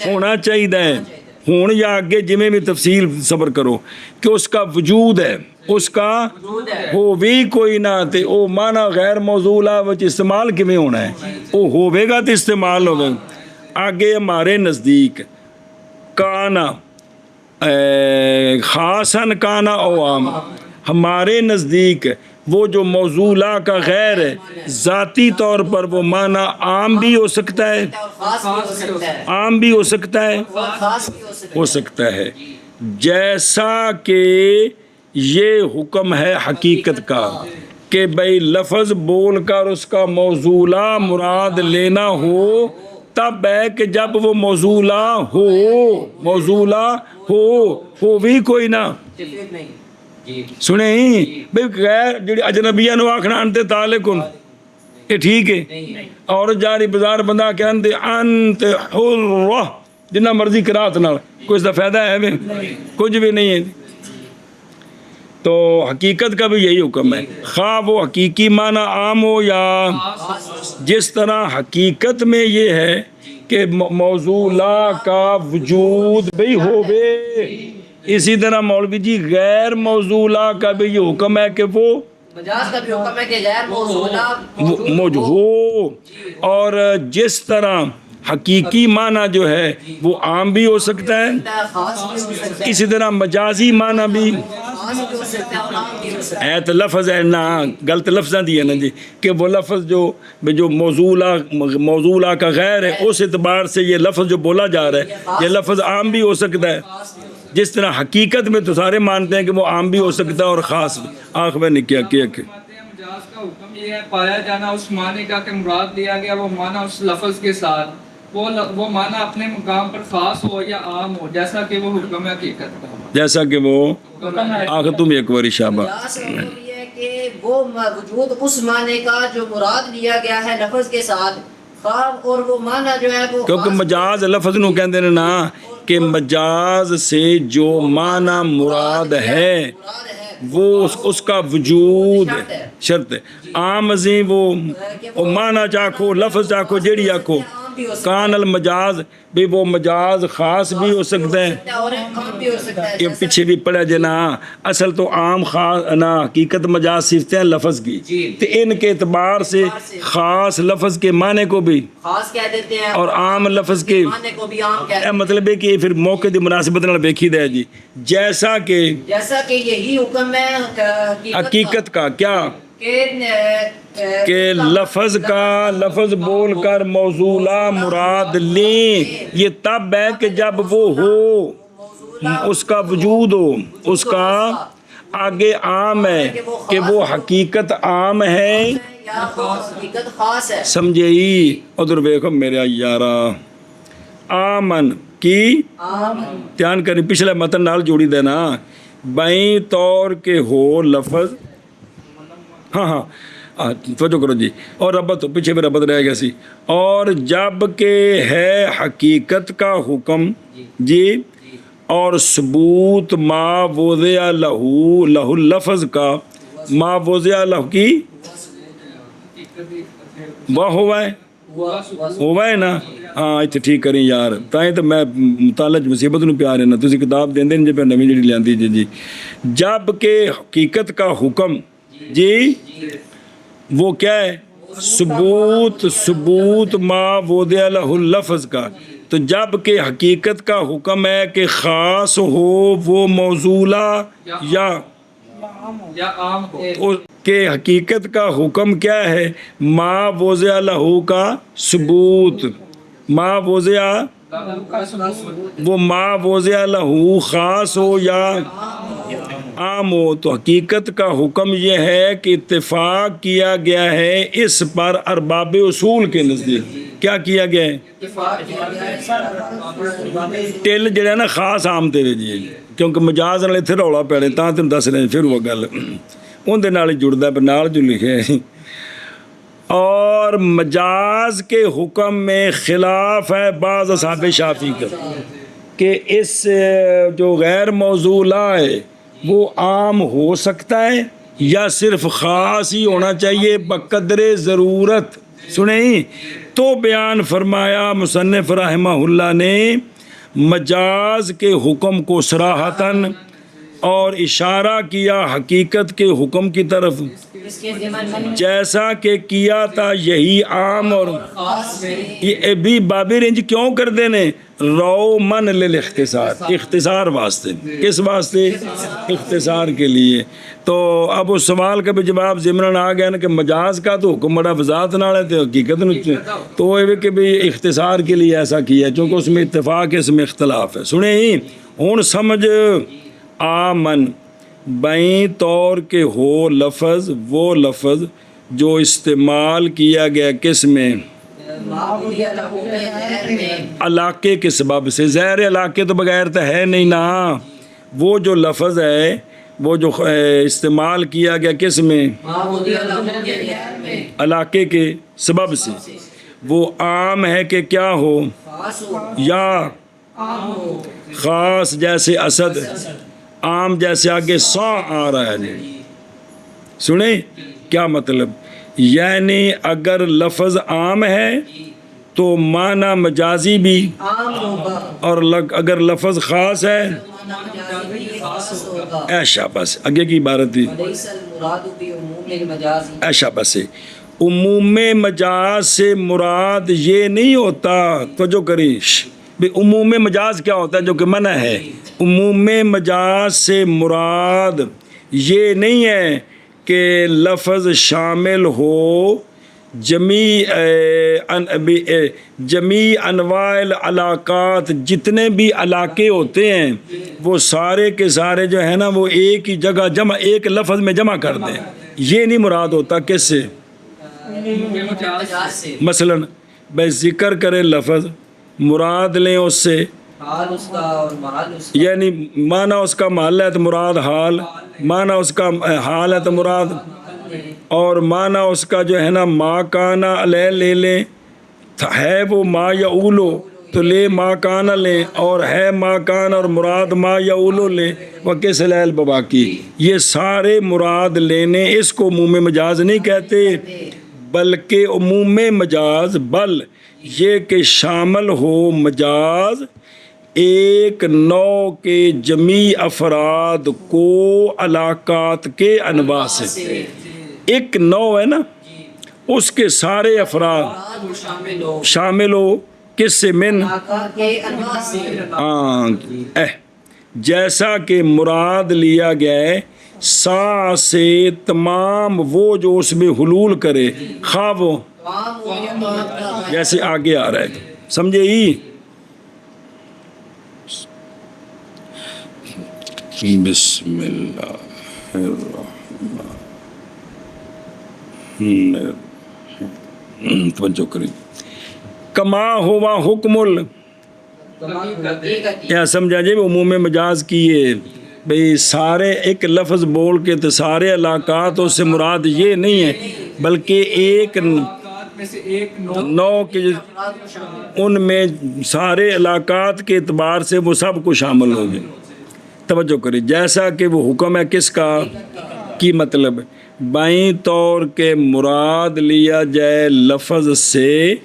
ہونا چاہیے. ہون یا آگے جمیں بھی تفصیل صبر کرو کہ اس کا وجود ہے، اس کا ہو بھی کوئی نہ تے او معنی غیر موصول ہے وچ استعمال کیویں ہونا ہے، او ہوے گا تے استعمال ہوگا. آگے ہمارے نزدیک کانا خاصاً کانا او عام، ہمارے نزدیک وہ جو موصولہ کا غیر ہے ذاتی طور پر وہ معنی عام بھی ہو سکتا ہے، عام بھی ہو سکتا ہے، ہو سکتا ہے، جیسا کہ یہ حکم ہے حقیقت کا کہ بھئی لفظ بول کر اس کا موصولہ مراد لینا ہو تب ہے کہ جب وہ موصولہ ہو، موصولہ ہو بھی کوئی نہ سنیں بھئی غیر جڑی اجنبیہ نو آکھنا انتے تعلقن یہ ٹھیک ہے، اور جاری بازار بندہ کہ انت حر جنہ مرضی قرات نال کوئی اس دا فائدہ ہے بھی کچھ بھی نہیں ہے. تو حقیقت کا بھی یہی حکم ہے، خواہ وہ حقیقی معنی عام ہو یا جس طرح حقیقت میں یہ ہے کہ موصولہ کا وجود بھی ہوئے، اسی طرح مولوی جی غیر موصولہ کا بھی یہ حکم ہے کہ وہ مجاز کا بھی حکم ہے کہ غیر موصولہ موجود ہو، اور جس طرح حقیقی معنی جو ہے وہ عام بھی ہو سکتا ہے، خاص بھی ہو سکتا ہے، اسی طرح مجازی معنی بھی خاص بھی ہو سکتا ہے اور عام بھی ہو سکتا ہے. ایت لفظ ہے نا غلط لفظاں دی ہے نا جی کہ وہ لفظ جو موصولہ کا غیر ہے اس اعتبار سے یہ لفظ جو بولا جا رہا ہے یہ لفظ عام بھی ہو سکتا ہے، جس طرح حقیقت میں تو سارے مانتے ہیں کہ وہ عام بھی ہو سکتا ہے اور خاص بھی. آنکھ میں نکیا کیا کہ مجاز کا حکم یہ ہے پایا جانا اس معنی کا کہ مراد لیا گیا وہ معنی اس لفظ کے ساتھ وہ معنی اپنے مقام پر خاص ہو یا عام ہو، جیسا کہ وہ حکم حقیقت کا، جیسا کہ وہ آخر تم ایک باری شابہ مجاز کا حکم یہ ہے کہ وہ وجود اس معنی کا جو مراد لیا گیا ہے لفظ کے ساتھ، خواہ اور وہ معنی جو ہے وہ کیونکہ مجاز لفظ نو کہندے نے نا کہ مجاز سے جو معنی مراد ہے وہ اس کا وجود شرط ہے. عام ازیں وہ معنی چاکھو لفظ چاکھو جیڑی آکھو کان المجاز بھی وہ مجاز خاص بھی ہو سکتا ہے، اور عام بھی ہو سکتا ہے. یہ پیچھے بھی پڑھا جنا اصل تو عام خاص نا حقیقت مجاز صفتیں ہیں لفظ کی، تو ان کے اعتبار سے خاص لفظ کے معنی کو بھی خاص کہہ دیتے ہیں اور عام لفظ کے معنی کو بھی عام کہتے ہیں. مطلب ہے کہ پھر موقع دی مناسبت نال ویکھی دے جی جیسا کہ یہی حکم ہے حقیقت کا کیا کہ لفظ کا لفظ بول کر موصولہ مراد لیں، یہ تب ہے کہ جب وہ ہو اس کا وجود ہو، اس کا آگے عام ہے کہ وہ حقیقت عام ہے یا حقیقت خاص ہے. سمجھے ہی ادھر ویکھو میرے یارا آمن کی دھیان کریں پچھلے متن نال جوڑی دینا بائیں طور کے ہو لفظ ہاں توجہ کرو جی، اور ربط پیچھے بھی ربط رہ گیا سی، اور جب کہ ہے حقیقت کا حکم جی اور ثبوت ما وضع لہو لفظ کا، ما وضع لہو کی وہ ہوا ہے، ہوا ہے نا، ہاں اتنے ٹھیک کریں یار، تائیں تو میں مطالعہ مصیبت نو پیار ہے نا، تسی کتاب دیں جی پہ نویں جڑی لیندی جی جی، جب کہ حقیقت کا حکم جی وہ کیا ہے، ثبوت ما وضع لہ لفظ کا، تو جب کہ حقیقت کا حکم ہے کہ خاص ہو وہ موصولہ یا عام ہو، کہ حقیقت کا حکم کیا ہے، ما وضع لہ کا ثبوت، ما وضع وہ ما وضع لہ خاص ہو یا عام ہو، تو حقیقت کا حکم یہ ہے کہ اتفاق کیا گیا ہے اس پر ارباب اصول کے نزدیک، کیا کیا گیا ہے، ٹل جڑا نا خاص عام تے جی، کیونکہ مجاز نال اتنے رولا پیڑے تاں تینوں دس رہے پھر وہ گل اندر نال جڑتا پر نال جو لکھے ہے، اور مجاز کے حکم میں خلاف ہے بعض اصحاب شافعی کا کہ اس جو غیر موصولہ ہے وہ عام ہو سکتا ہے یا صرف خاص ہی ہونا چاہیے بقدر ضرورت، سنیں تو بیان فرمایا مصنف رحمہ اللہ نے مجاز کے حکم کو صراحتاً اور اشارہ کیا حقیقت کے حکم کی طرف، جیسا کہ کیا تھا یہی عام اور یہ بھی بابی رنج کیوں کر دینے، رو من للاختصار، اختصار واسطے، کس واسطے، اختصار کے لیے، تو اب اس سوال کا بھی جواب ضمن آ گیا نا کہ مجاز کا تو حکم بڑا وضاحت نال ہے تو حقیقت تو وہ کہ بھی اختصار کے لیے ایسا کیا چونکہ اس میں اتفاق ہے، اس میں اختلاف ہے، سنیں ہی ہوں سمجھ آمن بائیں طور کے ہو لفظ وہ لفظ جو استعمال کیا گیا کس میں، علاقے کے سبب سے، زہر علاقے تو بغیر تو ہے نہیں نا، وہ جو لفظ ہے وہ جو استعمال کیا گیا کس میں، علاقے کے سبب سے، وہ عام ہے کہ کیا ہو یا خاص، جیسے اسد، عام جیسے آگے سا آ رہا ہے جی، سنیں کیا مطلب، یعنی اگر لفظ عام ہے تو معنی مجازی بھی اور اگر لفظ خاص ہے ایشا بس آگے کی عبارت تھی ایشا بس ہے، عموم مجاز سے مراد یہ نہیں ہوتا، توجہ کریش عموم مجاز کیا ہوتا ہے جو کہ منع ہے، عموم مجاز سے مراد یہ نہیں ہے کہ لفظ شامل ہو جمیع انواع العلاقات، جتنے بھی علاقے ہوتے ہیں وہ سارے کے سارے جو ہے نا وہ ایک ہی جگہ جمع، ایک لفظ میں جمع کر دیں، یہ نہیں مراد ہوتا، کس سے، مثلا بھائی ذکر کریں لفظ مراد لیں اس سے، یعنی معنی اس کا محل ہے تو مراد حال، معنی اس کا حال ہے تو مراد، اور معنی اس کا جو ہے نا ما کانا علیہ لے لیں، ہے وہ ما یعولو تو لے ما کانا لیں، اور ہے ما کان اور مراد ما یعولو لیں، وکس علیہ باقی، یہ سارے مراد لینے اس کو عموم مجاز نہیں کہتے، بلکہ عموم مجاز بل یہ کہ شامل ہو مجاز ایک نوع کے جمیع افراد کو علاقات کے انواع سے، ایک نوع ہے نا اس کے سارے افراد شامل ہو کس سے، من جیسا کہ مراد لیا گیا ہے سا سے تمام وہ جو اس میں حلول کرے، خواہ وہ جیسے آگے آ رہا ہے، سمجھے ہی، بسم اللہ توجہ کریں، کما ہوا حکم یا سمجھا جی عموم مجاز کیے بھئی سارے ایک لفظ بول کے تو سارے علاقات اس سے مراد یہ نہیں ہے بلکہ ایک علاقات میں سے ایک نو نو کے افراد کو شامل ان میں سارے علاقات کے اعتبار سے وہ سب کو شامل ہو گئے. توجہ کریں، جیسا کہ وہ حکم ہے کس کا کی مطلب بائیں طور کے مراد لیا جائے لفظ سے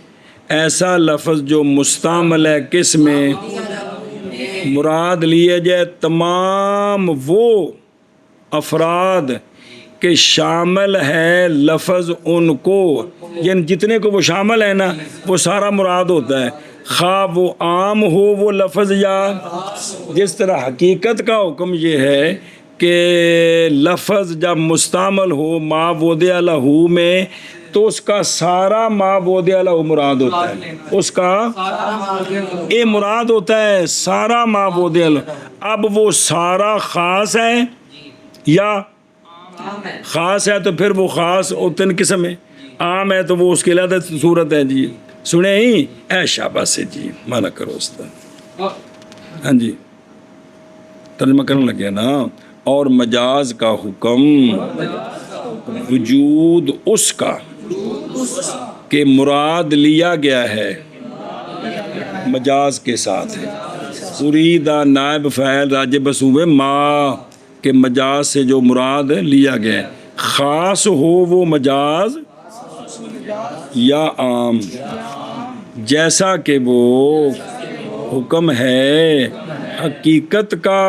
ایسا لفظ جو مستعمل ہے کس میں، مراد لیا جائے تمام وہ افراد کہ شامل ہے لفظ ان کو، یعنی جتنے کو وہ شامل ہے نا وہ سارا مراد ہوتا ہے، خواہ وہ عام ہو وہ لفظ یا جس طرح حقیقت کا حکم یہ ہے کہ لفظ جب مستعمل ہو ما وضع لہ میں تو اس کا سارا ما وضع لہ مراد ہوتا ہے، اس کا اے مراد ہوتا ہے سارا ما وضع لہ. اب وہ سارا خاص ہے یا خاص ہے تو پھر وہ خاص تین قسم ہے، عام ہے تو وہ اس کے علیحدہ صورت ہے. جی سنیں ہی اے شاباش سے جی مانا کرو استاد. ہاں جی ترجمہ کرنے لگے نا. اور مجاز کا حکم وجود اس کا کہ مراد لیا گیا ہے مجاز کے ساتھ ہے. اریدہ نائب فاعل راجع بسوبے ما کہ مجاز سے جو مراد لیا گیا ہے خاص ہو وہ مجاز یا عام، جیسا کہ وہ حکم ہے حقیقت کا.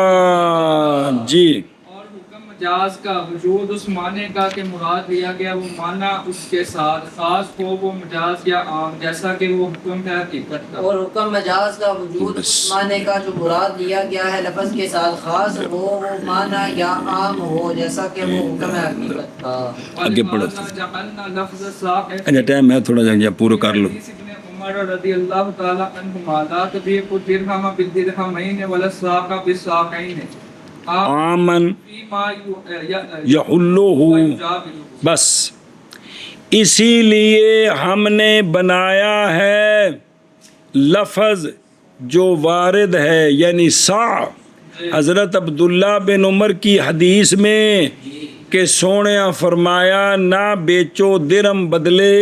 جی اور حکم مجاز کا وجود اس معنی کا کہ مراد لیا گیا وہ معنی اس کے ساتھ خاص ہو وہ مجاز یا عام، جیسا کہ وہ حکم ہے حقیقت کا. اور حکم مجاز کا وجود اس معنی کا جو مراد لیا گیا ہے لفظ کے ساتھ خاص ہو وہ معنی یا عام ہو جیسا کہ وہ حکم ہے حقیقت کا. آگے پڑھو. جعلنا لفظ ساقط اچھا ٹائم ہے تھوڑا جا پورا کر لو. حدیث ابن عمر رضی اللہ تعالی عنہما لا تبیع الدرہم بالدرہمین ولا الساق بالساقین آمن فیما یحلوہ. بس اسی لیے ہم نے بنایا ہے لفظ جو وارد ہے یعنی سا. حضرت عبداللہ بن عمر کی حدیث میں کہ سونے فرمایا نہ بیچو درم بدلے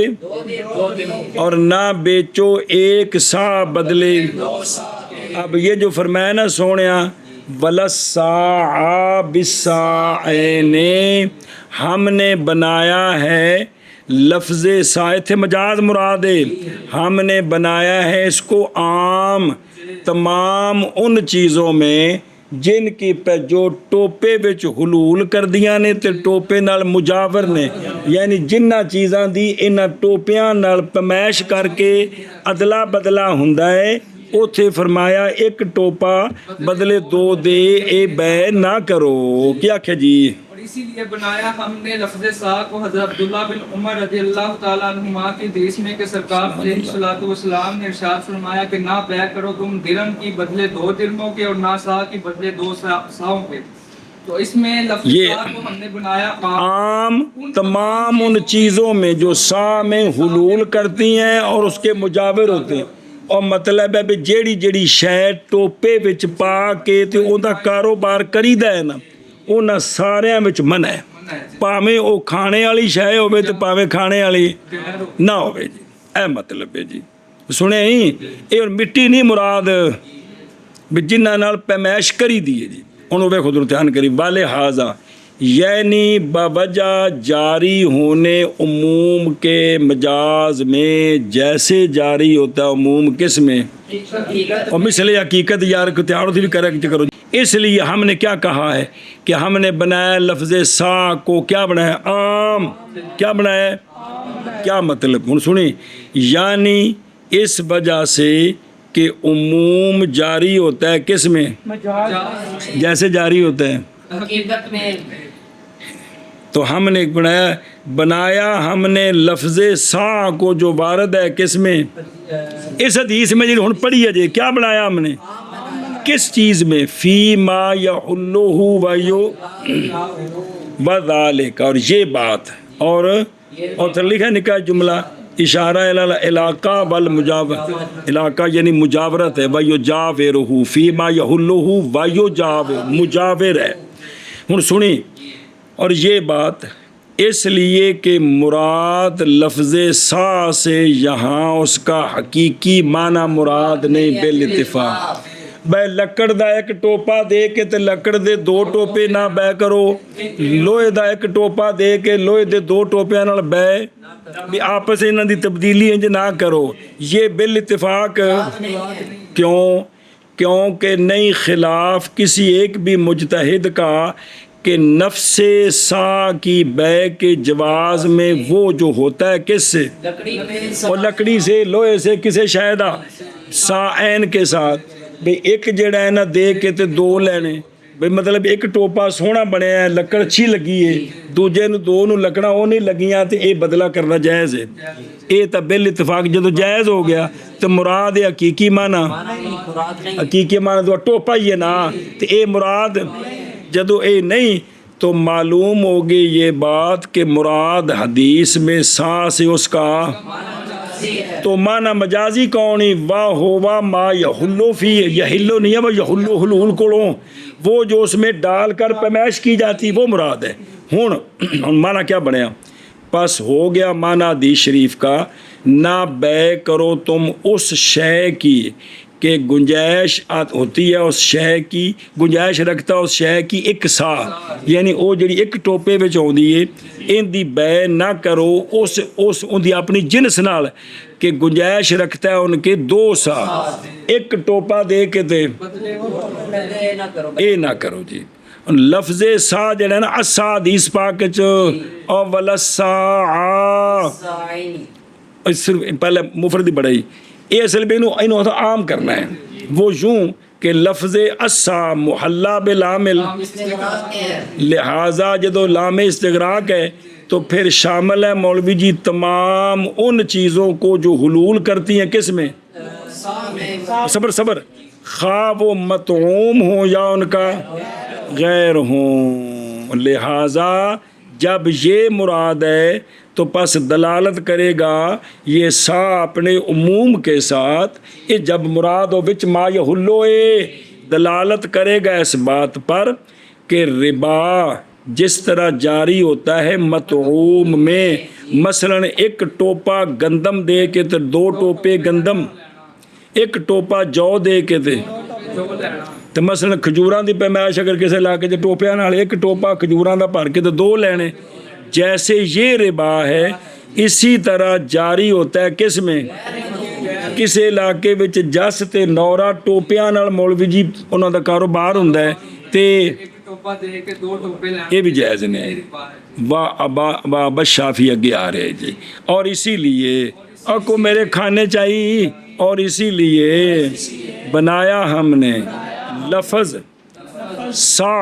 اور نہ بیچو ایک سا بدلے. اب یہ جو فرمایا نا سونے وَلَسَّاعَ بِالسَّاعَيْنِ ہم نے بنایا ہے لفظ سائے تھے مجاز مراد ہے، ہم نے بنایا ہے اس کو عام تمام ان چیزوں میں جن کی پہ جو ٹوپے وچ حلول کر دیا نے تے ٹوپے نال مجاور نے، یعنی جنہ چیزاں دی انہاں ٹوپیاں نال پمیش کر کے ادلا بدلا ہوندا ہے اوتھے فرمایا ایک ٹوپا بدلے دو دے اے بے نہ کرو. کیا کہ جی اور اسی لیے بنایا ہم نے لفظ ساق کو حضرت عبداللہ بن عمر رضی اللہ تعالیٰ عنہما کی حدیث میں کہ سرکار علیہ الصلوۃ والسلام نے ارشاد فرمایا کہ نہ بیع کرو تم درم کی بدلے 2 درموں کے اور نہ سا کی بدلے 2 ساؤں کے. تو اس میں لفظ ساق کو ہم نے بنایا عام تمام ان چیزوں میں جو سا میں حلول کرتی ہیں اور اس کے مجاور ہوتے ہیں. اور مطلب ہے بھی جیڑی شے ٹوپے وچ پا کے تے اوندا کاروبار کریدا ہے نا انہاں ساریاں وچ منع ہے، پاویں او کھانے والی شے ہوے تے پاویں کھانے والی نہ ہوے. جی اے مطلب ہے جی سنے ہی اے مٹی نہیں مراد بھی جنہاں نال پیمائش کری دی ہے. جی انہوں ویکھو خود دھیان کری والے حاضہ یعنی بوجہ جاری ہونے عموم کے مجاز میں جیسے جاری ہوتا ہے عموم کس میں اور مثل حقیقت یار کو تیار ہوتی بھی کرو. اس لیے ہم نے کیا کہا ہے کہ ہم نے بنایا لفظ سا کو کیا بنایا عام. کیا بنایا کیا مطلب ہن سنیں یعنی اس وجہ سے کہ عموم جاری ہوتا ہے کس میں جیسے جاری ہوتا ہے حقیقت میں. تو ہم نے بنایا ہم نے لفظ سا کو جو وارد ہے کس میں اس حدیث میں جی ہن پڑھی ہے جی کیا بنایا ہم نے کس چیز میں فی ما یحلہ وذالک. اور یہ بات اور لکھا نکا جملہ اشارہ علاقہ والمجاور علاقہ یعنی مجاورت ہے ویجاورہ فی ما یحلہ ویجاور مجاور ہے. ہن سنی اور یہ بات اس لیے کہ مراد لفظ سا سے یہاں اس کا حقیقی معنی مراد نہیں بالاتفاق. بے لکڑ دا ایک ٹوپا دے کے تے لکڑ دے دو ٹوپے نہ بے کرو, لوہے دا ایک ٹوپا دے کے لوہے دے دو ٹوپیاں نال بے بھی آپس انہاں دی تبدیلی انج نہ کرو. یہ بالاتفاق کیونکہ نہیں خلاف کسی ایک بھی مجتہد کا کہ نفس سا کی بے کے جواز میں وہ جو ہوتا ہے کس سے, اور لکڑی سے, لوہے سے, کسے شاہدہ سا عین کے ساتھ. بھئی ایک جڑا ہے نا دے کے تے دو لینے, بھئی مطلب ایک ٹوپا سونا بنیا ہے, لکڑ اچھی لگی ہے, دوجے نو دو نو لکڑا وہ نہیں لگیاں تے اے بدلہ کرنا جائز ہے. اے تا بالاتفاق جدو جائز ہو گیا تو مراد حقیقی معنی, حقیقی معنی تو ٹوپا ہی ہے نا, تے اے مراد جدو اے نہیں تو معلوم ہوگی یہ بات کہ مراد حدیث میں سا سے اس کا تو معنی مجازی کونی واہ ہوا ما یحلو فی, یحلو نہیں ہے وہ یحلو حلول کڑوں, وہ جو اس میں ڈال کر پیمائش کی جاتی وہ مراد ہے. ہن معنی کیا بنیا, پس ہو گیا معنی حدیث شریف کا نہ بے کرو تم اس شے کی کہ گنجائش ہوتی ہے, اس شے کی گنجائش رکھتا اس شے کی ایک سا, یعنی وہ جڑی ایک ٹوپے وچ ہوندی ہے ان دی بے نہ کرو اس ان دی اپنی جنس نال کہ گنجائش رکھتا ہے ان کے دو سا. ایک ٹوپا دے کے تے اے نہ کرو جی. لفظ سا جڑا ہے نا اسا حدیث پاک وچ او ولا سا صرف پہلے مفرد بڑائی یہ اصل میں انہوں عام کرنا ہے. وہ یوں کہ لفظ اسا محلہ بالعامل, لہٰذا جدو لام استغراق ہے تو پھر شامل ہے مولوی جی تمام ان چیزوں کو جو حلول کرتی ہیں کس میں, صبر خواہ وہ مطعوم ہوں یا ان کا غیر ہوں. لہٰذا جب یہ مراد ہے تو پس دلالت کرے گا یہ سا اپنے عموم کے ساتھ, یہ جب مراد ہو بچ ما یحلو دلالت کرے گا اس بات پر کہ ربا جس طرح جاری ہوتا ہے مطعوم میں, مثلا ایک ٹوپا گندم دے کے تو دو ٹوپے گندم, ایک ٹوپا جو دے کے تو مثلا کھجوراں دی پیمائش اگر کسی علاقے چ ٹوپیاں نال ایک ٹوپا کھجوراں دا بھر کے تو دو لینے, جیسے یہ ربا ہے اسی طرح جاری ہوتا ہے کس میں, کسی علاقے وچ جس تے نورا ٹوپیاں نال مولوی جی انہاں دا کاروبار ہوندا ہے تے یہ بھی جائز نہیں. واہ بس شافی اگے آ رہے جی. اور اسی لیے آپ کو میرے کھانے چاہیے, اور اسی لیے بنایا ہم نے لفظ سا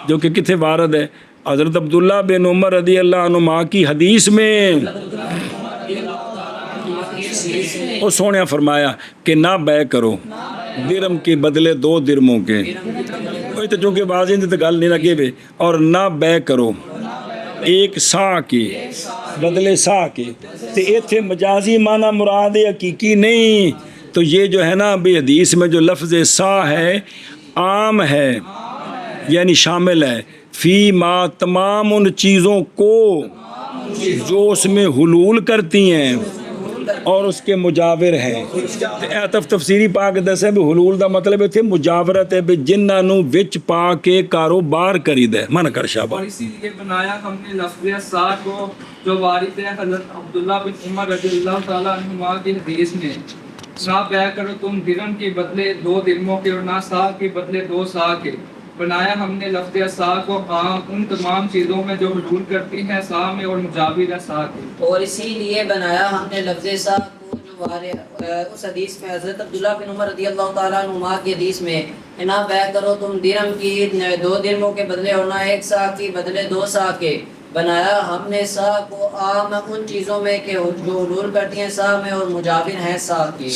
جو کہ کتنے وارد ہے حضرت عبداللہ بن عمر رضی اللہ عنہما کی حدیث میں وہ سونے فرمایا کہ نہ بے کرو درم کے بدلے دو درموں کے, کوئی تو چونکہ واضح تو گل نہیں لگے ہوئے, اور نہ بے کرو ایک سا کی بدلے سا کی, تو ایتھے مجازی معنی مراد حقیقی نہیں. تو یہ جو ہے نا بھی حدیث میں جو لفظ سا ہے عام ہے, یعنی شامل ہے فی ما تمام ان چیزوں کو جو اس میں حلول کرتی ہیں اور اس کے مجاور ہیں. تفسیری پاک دسے بھی حلول دا مطلب ہے مجاورت ہے بھی جنہاں نو وچ پا کے کاروبار کرید ہے. من کر شابہ. اور اسی لیے بنایا ہم نے لفظ سا کو جو وارد ہے حضرت عبداللہ بن عمر رضی اللہ تعالیٰ عنہما کی حدیث میں, نہ بیع کرو تم درم کے بدلے دو درموں کے اور نہ سا کے بدلے دو سا کے. بنایا ہم نے لفظ سا کو عام ان تمام چیزوں میں جو حلول کرتی ہیں سا میں اور مجاور ہے سا کے. اور اسی لیے بنایا ہم نے لفظ سا کو جو اس حدیث میں حضرت عبداللہ بن عمر رضی اللہ تعالیٰ عنہما کی حدیث میں نہ بیع کرو تم درم کی دو درموں کے بدلے اور نہ ایک سا کی بدلے دو سا کے. بنایا ہم نے سا کو عام ان چیزوں میں کہ جو حلول کرتی ہیں سا میں اور مجاور ہیں سا کے.